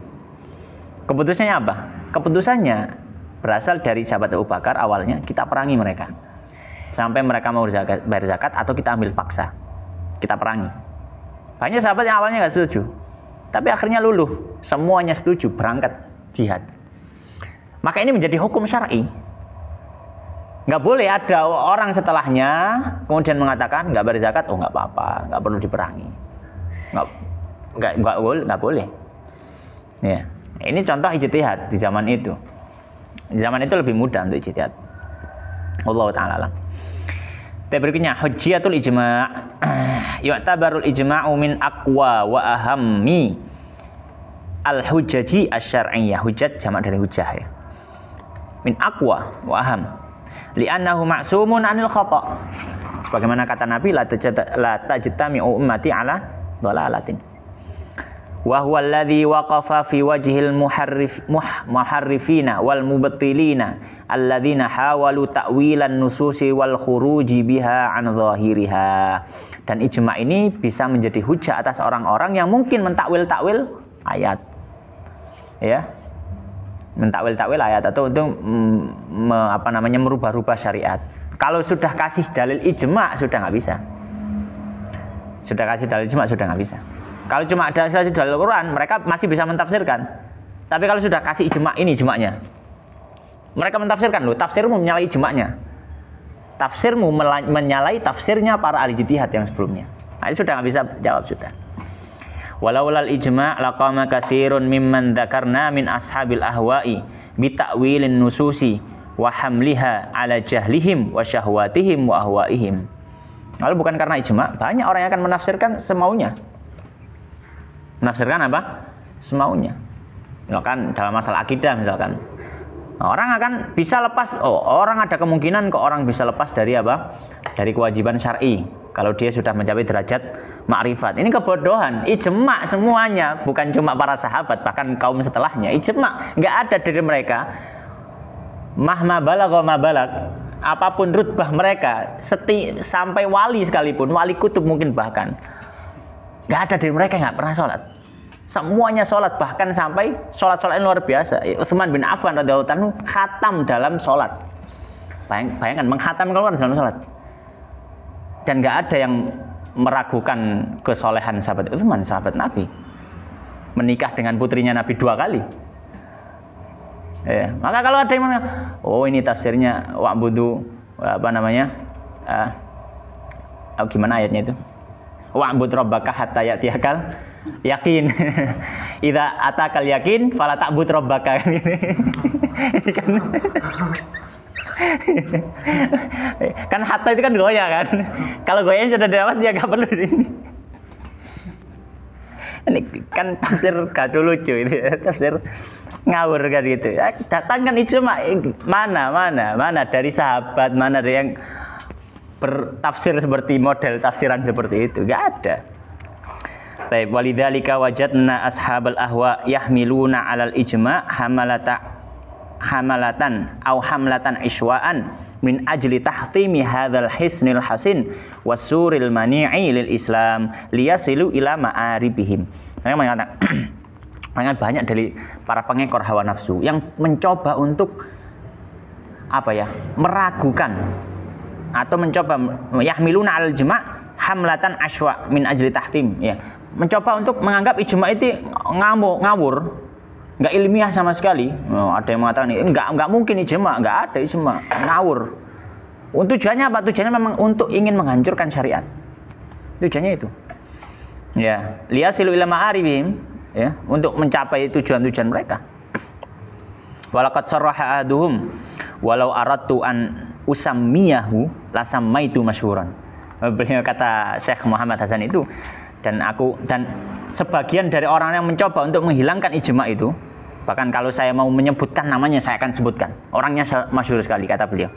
Keputusannya apa? Keputusannya berasal dari sahabat Abu Bakar awalnya, kita perangi mereka. Sampai mereka mau bayar zakat atau kita ambil paksa. Kita perangi. Banyak sahabat yang awalnya nggak setuju. Tapi akhirnya luluh. Semuanya setuju, berangkat jihad. Maka ini menjadi hukum syar'i. Nggak boleh ada orang setelahnya kemudian mengatakan nggak bayar zakat, oh nggak apa-apa, nggak perlu diperangi. Nggak boleh. Ya, ini contoh ijtihad di zaman itu. Di zaman itu lebih mudah untuk ijtihad. Wallahu ta'ala alam. Berikutnya hujjatul ijma'. Yu'tabarul ijma'u min aqwa wa ahammi al-hujjaji asy-syar'iyyah. Hujjat jamak dari hujjah ya. Min aqwa wa aham. Li'annahu ma'sumun 'anil khata'. Sebagaimana kata Nabi la tajtami'u ummati 'ala dhalalatin. Wa huwa alladhi waqafa fi wajhil muharrifina wal mubtilina alladzina hawalu ta'wilan nususi wal khuruji biha an zahiriha. Dan ijma ini bisa menjadi hujah atas orang-orang yang mungkin mentakwil-takwil ayat. Ya. Mentakwil-takwil ayat atau untuk merubah-rubah syariat. Kalau sudah kasih dalil ijma sudah nggak bisa. Sudah kasih dalil ijma sudah nggak bisa. Kalau cuma ada dalil Quran, mereka masih bisa mentafsirkan. Tapi kalau sudah kasih ijma, ini ijma'nya. Mereka mentafsirkan, loh, tafsirmu menyalahi ijma'nya. Tafsirmu menyalahi tafsirnya para ahli ijtihad yang sebelumnya. Nah, itu sudah nggak bisa jawab sudah. Walaulal ijma' laqama katsirun mimman dzakarna min ashabil ahwa'i bi ta'wilin nususi wa hamliha ala jahlihim wa syahwatihim wa ahwa'ihim. Kalau bukan karena ijma', banyak orang yang akan menafsirkan semaunya. Menafsirkan apa? Semaunya. Misalkan dalam masalah akidah misalkan. Orang akan bisa lepas, orang ada kemungkinan kok orang bisa lepas dari apa? Dari kewajiban syar'i. Kalau dia sudah mencapai derajat ma'rifat. Ini kebodohan, ijma' semuanya, bukan cuma para sahabat, bahkan kaum setelahnya. Ijma' enggak ada dari mereka. Mahma balagha ma balag, apapun rutbah mereka, sampai wali sekalipun, wali kutub mungkin bahkan. Nggak ada dari mereka yang nggak pernah sholat. Semuanya sholat, bahkan sampai sholat-sholat yang luar biasa. Utsman bin Affan radhiyallahu anhu khatam dalam sholat. Bayangkan menghatam keluar dalam sholat. Dan nggak ada yang meragukan kesolehan sahabat Utsman, sahabat Nabi. Menikah dengan putrinya Nabi 2 kali. Ya, maka kalau ada yang mengatakan, oh ini tafsirnya wa'budu gimana ayatnya itu? Wa'bud rabbaka hatta ya'tiyakal yakin. Idza atakal yakin fala ta'bud rabbaka. Ini kan hatta itu kan goya kan. Kalau goyanya sudah dapat ya enggak perlu ini. Ini kan tafsir gado lucu ini, tafsir ngawur kan gitu. Ya, datangkan ijma mana dari sahabat, mana dari yang bertafsir seperti model tafsiran seperti itu, enggak ada. Baik, walidzalika wajadna ashabal ahwa yahmiluna 'alal ijma' hamalatan au hamlatan iswa'an min ajli tahtimi hadzal hisnil hasin wasuril mani'i lil Islam liyasilu ila ma'aribihim. Mereka mengatakan banyak dari para pengekor hawa nafsu yang mencoba untuk meragukan atau mencoba yahmiluna al ijma' hamlatan aswa min ajli tahtim, ya, mencoba untuk menganggap ijma' itu ngawur, nggak ilmiah sama sekali. Ada yang mengatakan nggak mungkin ijma', nggak ada ijma', ngawur. Tujuannya apa? Tujuannya memang untuk ingin menghancurkan syariat. Tujuannya itu, ya, liyasilu ila ma'aribihim, ya, untuk mencapai tujuan-tujuan mereka. Walaqad sarraha ahaduhum walau aradtu an usammiyahu lasammaitu masyhuran. Beliau kata Syekh Muhammad Hasan itu, dan sebagian dari orang yang mencoba untuk menghilangkan ijma' itu, bahkan kalau saya mau menyebutkan namanya saya akan sebutkan. Orangnya masyhur sekali, kata beliau.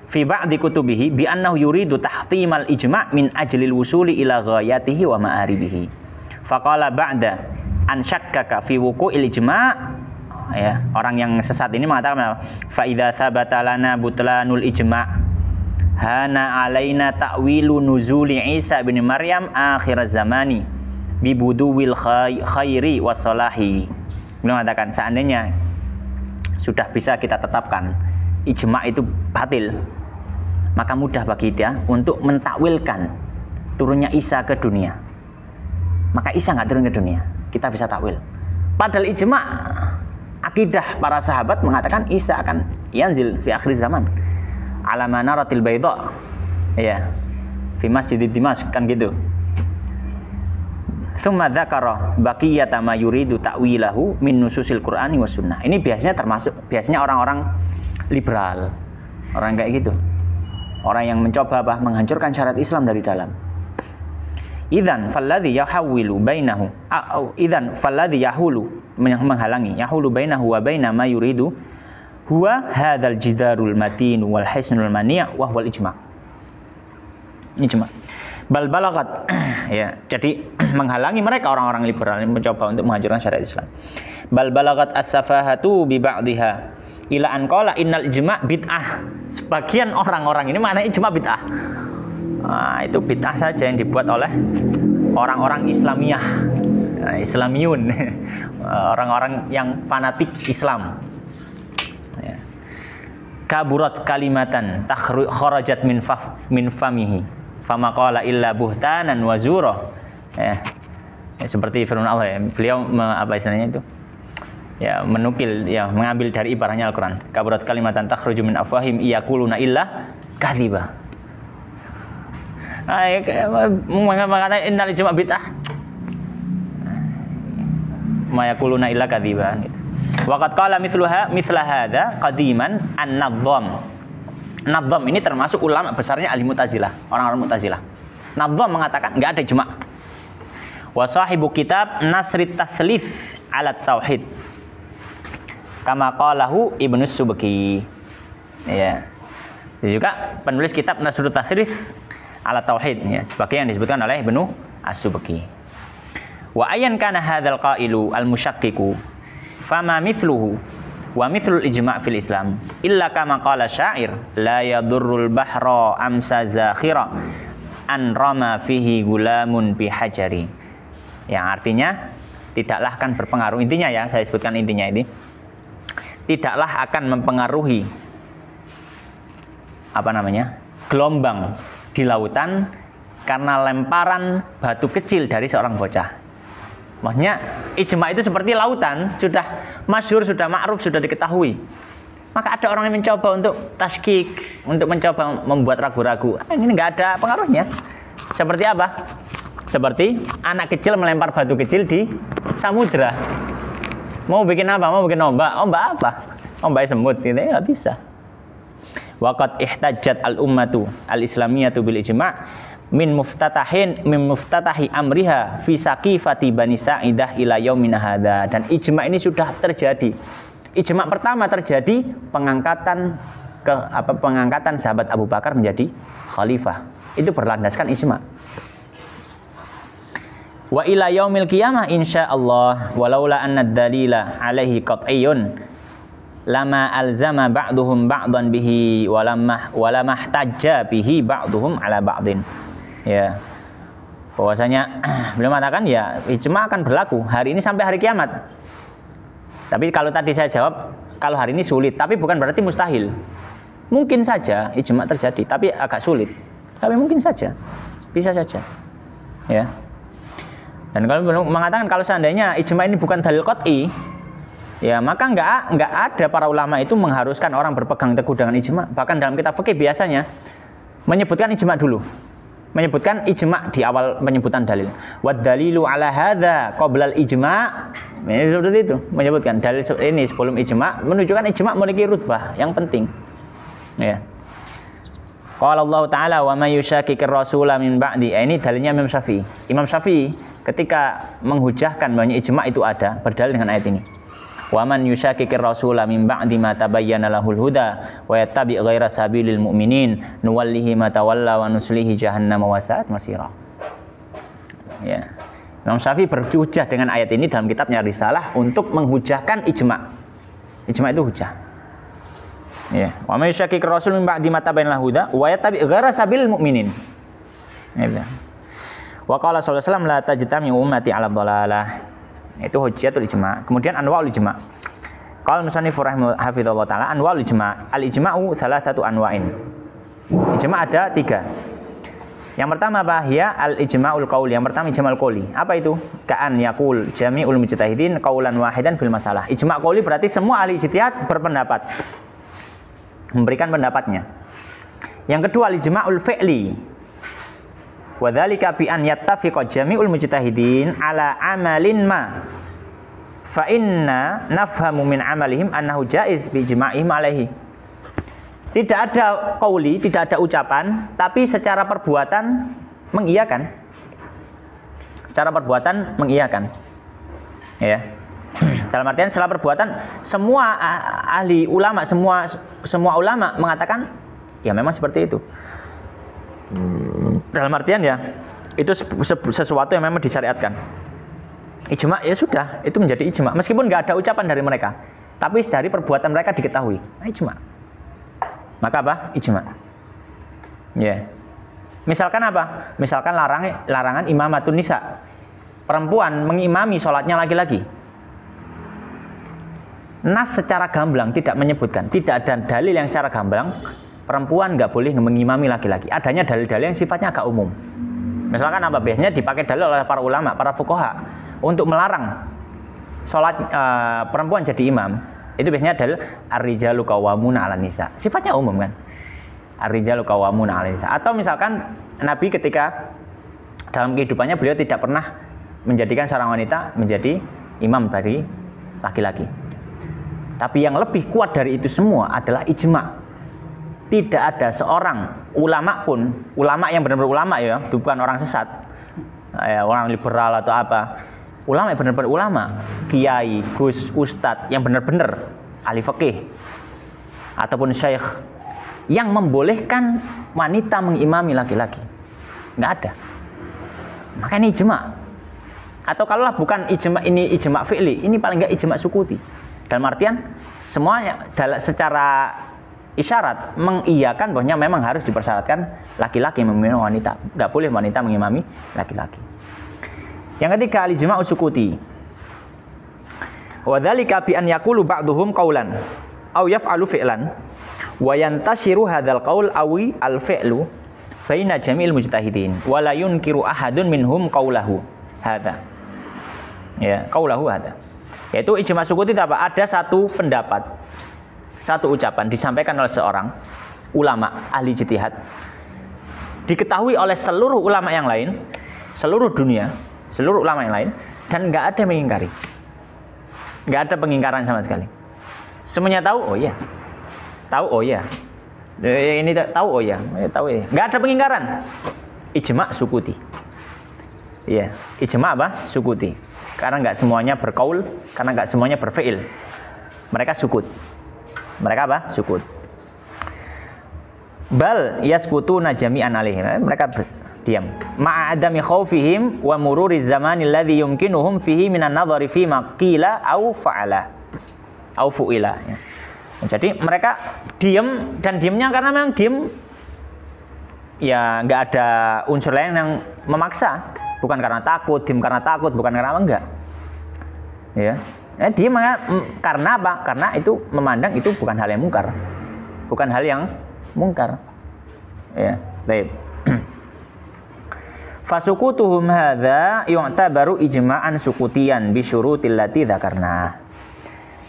Fi ba'di kutubihi bi annahu yuridu tahtimal ijma' min ajlil wusuli ila ghayatihi wa ma'aribihi. Faqala ba'da an syakkaka fi wuqu'il ijma', ya, orang yang sesat ini mengatakan fa idza tsabata lana butlanul ijma' hana alaina ta'wilu nuzuli Isa bin Maryam akhir zamani bi buduwil khairi wasalahi. Beliau mengatakan seandainya sudah bisa kita tetapkan ijma' itu batil, maka mudah bagi dia untuk mentakwilkan turunnya Isa ke dunia. Maka Isa nggak turun ke dunia, kita bisa takwil. Padahal ijma' akidah para sahabat mengatakan Isa akan yanzil fi akhir zaman ala manaratil baydha. Ya. Fi Masjid Dimashq kan gitu. Tsumma dzakara baqiyata ma yuridu ta'wilahu min nususil Qur'ani was sunnah. Ini biasanya orang-orang liberal. Orang kayak gitu. Orang yang mencoba menghancurkan syariat Islam dari dalam. Idzan falladhi yahawwilu bainahu idzan falladhi yahulu menghalangi yahulu bainahu wa baina ma yuridu huwa hadzal jidarul matin wal hisnul mani' wa huwal ijma'. Ijma'. Bal balagat ya. Jadi menghalangi mereka orang-orang liberal yang mencoba untuk menghancurkan syariat Islam. Bal balagat as-safahatu bi ba'dihha ila an qala innal ijma' bid'ah. Sebagian orang-orang ini maknanya ijma' bid'ah. Nah, itu bid'ah saja yang dibuat oleh orang-orang Islamiyah, Islamiyun, orang-orang yang fanatik Islam. Ya. Kaburat kalimatan kharajat min famihi fama qala illa buhtanan wa zura. Ya, seperti firman Allah ya. Beliau apa istilahnya itu? Ya, menukil ya, mengambil dari ibaratnya Al-Qur'an. Kaburat kalimatan takhruju min afwahim yaquluna illa kadziba. Mengatakan innal ijma' bid'ah. Ma yaquluna illa kadziban gitu. Wa qad qala mithla hadza qadiman an-nadham. Nadham ini termasuk ulama besarnya ahli Mu'tazilah, orang-orang Mu'tazilah. Nadham mengatakan enggak ada ijma'. Wa sahibu kitab Nasrit Tatslif ala Tauhid. Kama qalahu Ibnu Subki. Ya. Dan juga penulis kitab Nasrut Tatslif ala Tauhid ya, sebagai yang disebutkan oleh Ibnu As-Subki. Wa ayyan kana hadzal qailu al-musyakkiku fama mithluhu wa mithlul ijma' fil Islam illa kama qala syair la yadurrul bahra amsa zakhira an rama fihi gulamun bi hajari. Yang artinya tidaklah akan berpengaruh, intinya ya saya sebutkan intinya ini, tidaklah akan mempengaruhi gelombang di lautan karena lemparan batu kecil dari seorang bocah. Maksudnya ijma itu seperti lautan, sudah masyhur, sudah ma'ruf, sudah diketahui. Maka ada orang yang mencoba untuk taskik, untuk mencoba membuat ragu-ragu. Ini nggak ada pengaruhnya. Seperti apa? Seperti anak kecil melempar batu kecil di samudra. Mau bikin apa? Mau bikin ombak. Ombak apa? Ombak semut gitu, nggak bisa. Waqad ihtajjat al-ummatu al-islamiyatu bil ijma' min muftatahi amriha fi saqifati Bani Sa'idah ila yaumina hadza. Dan ijma' ini sudah terjadi. Ijma' pertama terjadi pengangkatan sahabat Abu Bakar menjadi khalifah. Itu berlandaskan ijma'. Wa ila yaumil qiyamah insyaallah walaula anna ad-dalila alaihi qat'iyyun lama alzama ba'duhum ba'dan bihi walamah tajja bihi ba'duhum ala ba'din. Ya. Bahwasanya beliau mengatakan ya ijma akan berlaku hari ini sampai hari kiamat. Tapi kalau tadi saya jawab kalau hari ini sulit, tapi bukan berarti mustahil. Mungkin saja ijma terjadi, tapi agak sulit. Tapi mungkin saja. Bisa saja. Ya. Dan kalau mengatakan kalau seandainya ijma ini bukan dalil qat'i, ya maka enggak ada para ulama itu mengharuskan orang berpegang teguh dengan ijma. Bahkan dalam kitab fikih biasanya menyebutkan ijma dulu. Menyebutkan ijma di awal penyebutan dalil. Wad dalilu ala hadza qabla al ijma. Ini seperti itu, menyebutkan dalil ini sebelum ijma, menunjukkan ijma memiliki rutbah yang penting. Ya. Qala Allah Ta'ala wa may yushaqiqir rasula min ba'di. Ini dalilnya Imam Syafi'i. Imam Syafi'i ketika menghujahkan bahwa ijma itu ada, berdalil dengan ayat ini. Wa man yushaqiqir rasula min ba'di ma tabayyana lahul huda wa yattabi' ghaira sabilil mu'minin nuwallihi ma tawalla wa nuslihi jahannam wa sa'at masira. Ya. Imam Syafi'i berhujjah dengan ayat ini dalam kitabnya Risalah untuk menghujahkan ijma. Ijma itu hujah. Ya, wa may yushaqiqir rasul min ba'di ma tabayyana lahul huda wa yattabi' ghaira sabilil mu'minin. Ya. Wa qala sallallahu alaihi wasallam la tajtami ummati 'ala dhalalah. Itu hujjatul ijma'. Kemudian anwa'ul ijma'. Qala musannif rahimahullah taala anwa'ul ijma'. Al ijma'u salah satu anwa'in. Ijma' ada 3. Yang pertama apa? Ya al-ijma'ul qauli. Yang pertama ijma'ul qauli. Apa itu? Ka'an yaqul jami'ul mujtahidin qaulan wahidan fil masalah. Ijma' qauli berarti semua ahli ijtihad berpendapat. Memberikan pendapatnya. Yang kedua al-ijma'ul fi'li. Wa dzalika bi an yattafiqa jami'ul mujtahidin ala amalin ma. Fa inna nafhamu min amalihim annahu jaiz bi ijma'ihim alaihi. Tidak ada qauli, tidak ada ucapan, tapi secara perbuatan mengiyakan. Secara perbuatan mengiyakan. Ya. Dalam artian secara perbuatan semua ahli ulama, semua ulama mengatakan ya memang seperti itu. Dalam artian ya itu sesuatu yang memang disyariatkan. Ijma' ya sudah, itu menjadi ijma'. Meskipun nggak ada ucapan dari mereka, tapi dari perbuatan mereka diketahui. Nah, ijma'. Maka apa? Ijma'. Ya. Misalkan apa? Misalkan larangan imamatun nisa. Perempuan mengimami sholatnya laki-laki. Nas secara gamblang tidak menyebutkan, tidak ada dalil yang secara gamblang perempuan nggak boleh mengimami laki-laki. Adanya dalil-dalil yang sifatnya agak umum. Misalkan apa? Biasanya dipakai dalil oleh para ulama, para fuqaha untuk melarang sholat perempuan jadi imam. Itu biasanya dalil ar-rijalu qawwamuna 'alan nisa. Sifatnya umum kan? Ar-rijalu qawwamuna 'alan nisa. Atau misalkan Nabi ketika dalam kehidupannya beliau tidak pernah menjadikan seorang wanita menjadi imam dari laki-laki. Tapi yang lebih kuat dari itu semua adalah ijma'. Tidak ada seorang ulama pun, ulama yang benar-benar ulama ya, bukan orang sesat, orang liberal atau apa. Ulama yang benar-benar ulama, kiai, gus, ustadz yang benar-benar ahli fikih ataupun syekh yang membolehkan wanita mengimami laki-laki. Nggak ada. Maka ini ijma'. Atau kalaulah bukan ijma' ini ijma' fi'li, ini paling nggak ijma' sukuti. Dalam artian semuanya secara isyarat mengiyakan bahwanya memang harus dipersyaratkan laki-laki mengimami wanita. Nggak boleh wanita mengimami laki-laki. Yang ketiga al-ijma'u sukuti. Wa dzalika bi an yaqulu ba'dhum qaulan aw yaf'alu fi'lan wa yantashiru hadzal qaul awi al-fi'lu baina jami'il mujtahidin wa la yunkiru ahadun minhum qaulahu hadza. Ya, qaulahu hadza. Yaitu ijma' sukuti itu apa? Ada satu pendapat, satu ucapan disampaikan oleh seorang ulama ahli ijtihad, diketahui oleh seluruh ulama yang lain, seluruh dunia, seluruh ulama yang lain, dan nggak ada yang mengingkari, nggak ada pengingkaran sama sekali. Semuanya tahu, oh iya, tahu, oh iya, ini tahu, oh iya, tahu ya, nggak ada pengingkaran. Ijma' sukuti, iya, ijma' apa? Sukuti, karena nggak semuanya berkaul, karena nggak semuanya berfi'il, mereka sukut, mereka apa? Sukut. Bal yaskutuna jami'an alaihi, mereka diam. Ma'adami khaufihim wa mururi zamani alladhi yumkinuhum fihi minan nadhari fi ma qila au fa'ala au fu'ila. Jadi mereka diam, dan diamnya karena memang diam ya nggak ada unsur lain yang memaksa, bukan karena takut, diam karena takut, bukan karena apa, enggak. Ya. Diam karena apa? Karena itu memandang itu bukan hal yang mungkar. Bukan hal yang mungkar. Ya, baik. Fasukutuhum hadza yu'tabaru ijma'an sukutiyan bi syurutil lati dzakarna.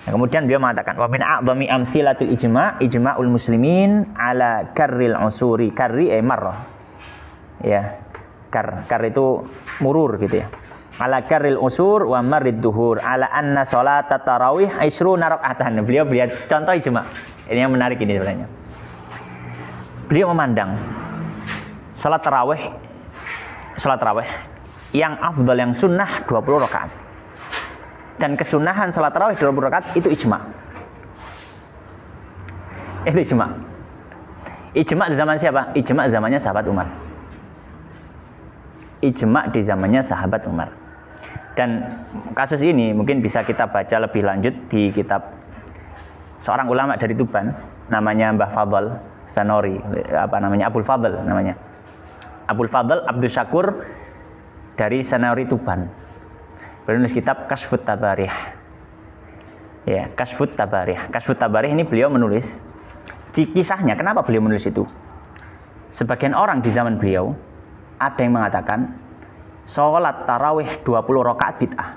Nah, kemudian beliau mengatakan wa min a'dhami amsilatil ijma'ul muslimin ala karril usuri, karri marrah. Ya. Kar itu murur gitu ya. Ala karril usur wa marrid duhur ala anna salat tarawih 20 rakaatan. Beliau contoh ijma'. Ini yang menarik ini sebenarnya. Beliau memandang salat tarawih yang afdal, yang sunnah 20 rakaat. Dan kesunahan salat tarawih 20 rakaat itu ijma'. Itu ijma'. Ijma' di zaman siapa? Ijma' zamannya sahabat Umar. Ijma' di zamannya sahabat Umar. Dan kasus ini mungkin bisa kita baca lebih lanjut di kitab seorang ulama dari Tuban, namanya Mbah Fadl Sanori, Abdul Fadl namanya. Abdul Fadl Abdul Syakur dari Sanori Tuban. Beliau menulis kitab Kashfut Tabarih. Ya, Kashfut Tabarih. Kashfut Tabarih ini beliau menulis kisahnya. Kenapa beliau menulis itu? Sebagian orang di zaman beliau ada yang mengatakan sholat tarawih 20 rakaat bid'ah.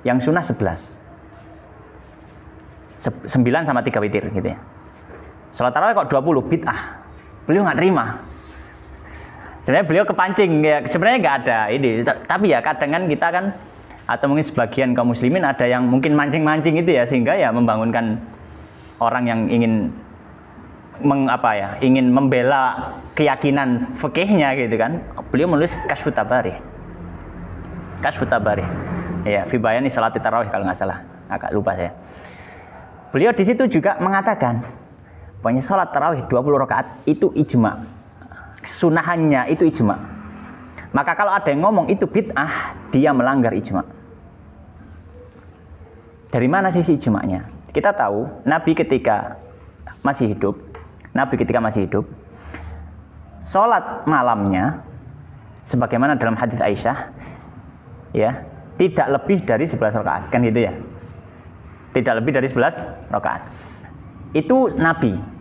Yang sunnah 11. 9 sama 3 witir gitu ya. Sholat tarawih kok 20 bid'ah. Beliau nggak terima. Sebenarnya beliau kepancing ya, sebenarnya nggak ada ini, tapi ya kadang kan kita kan atau mungkin sebagian kaum muslimin ada yang mungkin mancing-mancing itu ya, sehingga ya membangunkan orang yang ingin ingin membela keyakinan fikihnya gitu kan. Beliau menulis Kasyfut Tabarih. Ya, fi bayani salat tarawih kalau nggak salah, agak lupa saya. Beliau di situ juga mengatakan bahwa salat tarawih 20 rakaat itu ijma. Sunahannya itu ijma. Maka kalau ada yang ngomong itu bid'ah, dia melanggar ijma. Dari mana sisi ijma'nya? Kita tahu Nabi ketika masih hidup, sholat malamnya sebagaimana dalam hadis Aisyah, ya, tidak lebih dari 11 rakaat, kan gitu ya? Tidak lebih dari 11 rakaat. Itu Nabi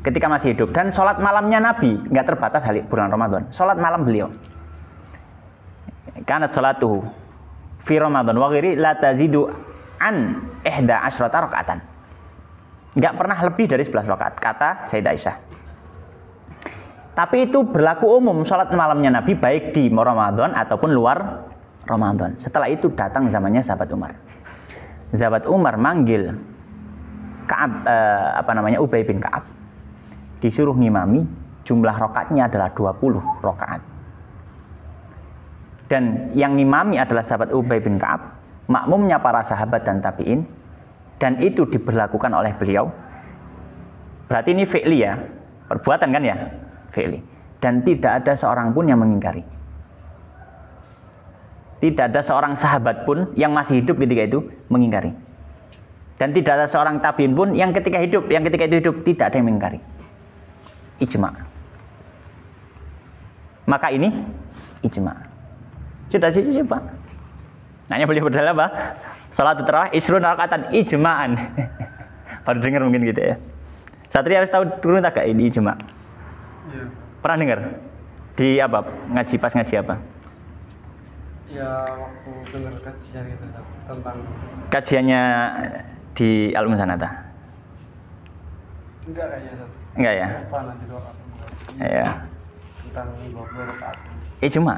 ketika masih hidup, dan sholat malamnya Nabi nggak terbatas bulan Ramadan. Sholat malam beliau, kanat sholatuhu fi Ramadan wa ghairi la tazidu an 11 rakaatan. Nggak pernah lebih dari 11 rakaat, kata Sayyidah Aisyah. Tapi itu berlaku umum, sholat malamnya Nabi baik di Ramadan ataupun luar Ramadan. Setelah itu datang zamannya sahabat Umar. Sahabat Umar manggil Ubay bin Ka'ab, disuruh ngimami, jumlah rakaatnya adalah 20 rakaat. Dan yang ngimami adalah sahabat Ubay bin Ka'ab, makmumnya para sahabat dan tabi'in, dan itu diberlakukan oleh beliau. Berarti ini fi'li ya, perbuatan kan ya, fi'li. Dan tidak ada seorang pun yang mengingkari. Tidak ada seorang sahabat pun yang masih hidup ketika itu mengingkari. Dan tidak ada seorang tabi'in pun yang ketika itu hidup tidak ada yang mengingkari. Ijma. Maka ini ijma. Sudah sisi Pak. Nanya beliau berdalil apa? Salat tarawih isrun rakaatan ijma'an. Baru dengar mungkin gitu ya. Satria harus tahu dulu tak ini ijma. Iya. Pernah dengar? Di apa? Pas ngaji apa? Ya waktu dengar kajian gitu tentang kajiannya di Al-Musanata. Enggak kayaknya. Enggak ya? Apa nanti doa? Iya. Tentang 20 rakaat. Ijma.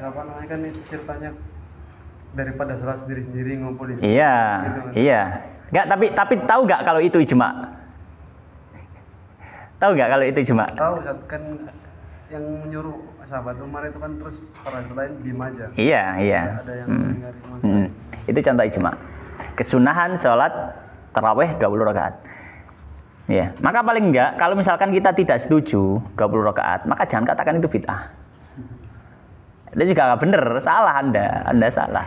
Apa namanya kan itu ceritanya daripada salah sendiri-sendiri ngumpulin. Iya, gitu kan. Iya. Enggak, tapi tahu enggak kalau itu ijma? Tahu enggak kalau itu ijma? Tahu kan yang menyuruh sahabat Umar itu kan terus para lain diem aja. Iya. Ada yang mendengar. Itu contoh ijma. Kesunahan sholat tarawih 20 rakaat. Ya, maka paling enggak kalau misalkan kita tidak setuju 20 rakaat, maka jangan katakan itu bid'ah. Itu juga nggak benar, salah Anda salah.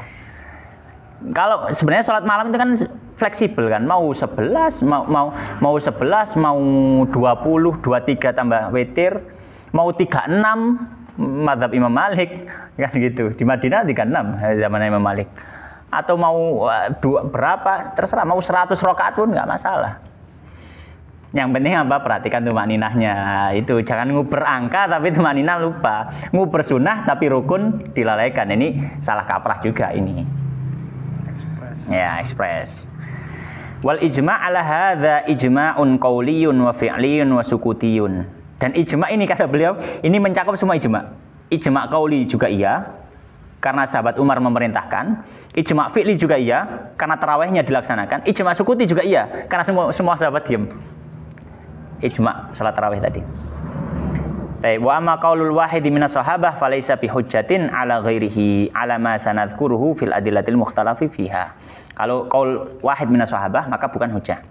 Kalau sebenarnya sholat malam itu kan fleksibel kan, mau 11, mau 11, mau 20, 23 tambah witir, mau 36, mazhab Imam Malik kan gitu. Di Madinah 36 zaman Imam Malik. Atau mau berapa, terserah, mau 100 rakaat pun nggak masalah. Yang penting apa? Perhatikan tumaninahnya. Itu jangan nguber angka tapi tumaninah lupa. Nguber sunnah tapi rukun dilalaikan. Ini salah kaprah juga ini. Ya, ekspres. Wal ijma' ala hadza ijma'un qauliyun wa fi'liyun wa sukutiyun. Dan ijma' ini kata beliau, ini mencakup semua ijma'. Ijma' qauli juga iya, karena sahabat Umar memerintahkan. Ijma' fi'li juga iya, karena tarawihnya dilaksanakan. Ijma' sukuti juga iya, karena semua sahabat diam. Ijma' salat tarawih tadi. Wa amma qaulul wahidi minas sahabah falaysa bihujjatin ala ghairihi ala ma sanadhkuruhu fil adillatil mukhtalafi fiha. Kalau qaul wahid minas sahabah maka bukan hujjah.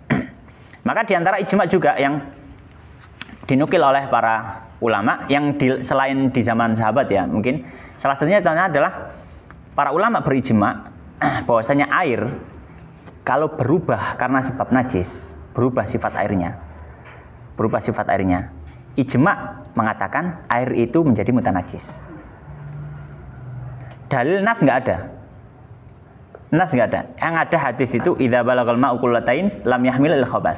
Maka diantara ijma' juga yang dinukil oleh para ulama yang selain di zaman sahabat ya, mungkin salah satunya adalah para ulama berijma' bahwasanya air kalau berubah karena sebab najis, berubah sifat airnya, ijma' mengatakan air itu menjadi mutanajis. Dalil nas nggak ada. Yang ada hadis itu idza balagal ma'u qullatain lam yahmil al khabas.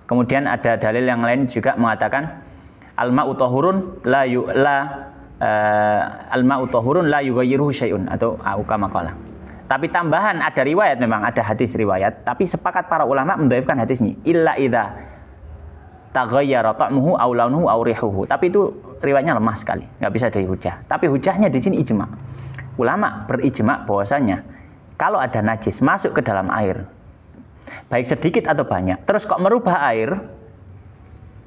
Kemudian ada dalil yang lain juga mengatakan al-ma'u tahurun al-ma'u tahurun la yughayyiruhu syai'un atau kama qala. Tapi tambahan ada riwayat, memang ada hadis riwayat, tapi sepakat para ulama mendhaifkan hadis ini. Illa idza taghayyara ta'muhu aw launuhu aw rihuhu. Tapi itu riwayatnya lemah sekali, nggak bisa jadi hujah. Tapi hujahnya di sini ijma. Ulama berijma bahwasanya kalau ada najis masuk ke dalam air, baik sedikit atau banyak, terus kok merubah air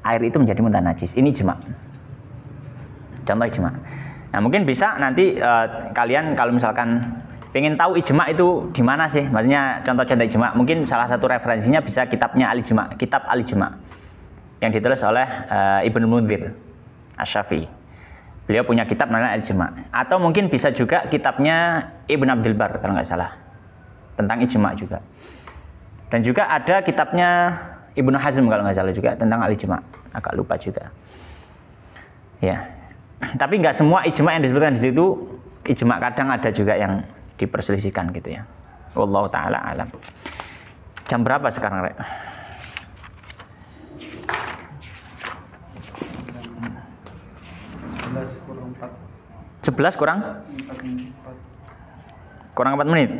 itu menjadi muntah najis. Ini ijma. Contoh ijma. Nah, mungkin bisa nanti kalian kalau misalkan pengen tahu ijma itu di mana sih? Maksudnya contoh-contoh ijma. Mungkin salah satu referensinya bisa kitabnya Al-Ijma, kitab Al-Ijma yang ditulis oleh Ibnu Mundzir Asy-Syafi'i. Beliau punya kitab namanya Al-Ijma. Atau mungkin bisa juga kitabnya Ibnu Abdul Bar kalau nggak salah, tentang ijma juga. Dan juga ada kitabnya Ibnu Hazm kalau nggak salah juga tentang Al-Ijma. Agak lupa juga. Ya. Tapi nggak semua ijma yang disebutkan di situ ijma, kadang ada juga yang diperselisihkan gitu ya. Wallahu taala alam. Jam berapa sekarang, Rek? 11 kurang 4 menit.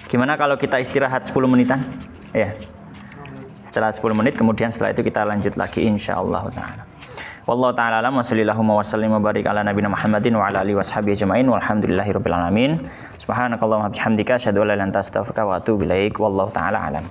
Gimana kalau kita istirahat 10 menitan? Ya. Setelah 10 menit kemudian setelah itu kita lanjut lagi insyaallah taala. Wallahu taala alam wa sallallahu wa sallim wa barik ala nabiyina Muhammadin wa ala alihi washabihi ajmain walhamdulillahirabbil alamin. Subhanakallahumma bihamdika asyhadu an la ilaha illa anta astaghfiruka wa atubu ilaik. Wallahu taala alam.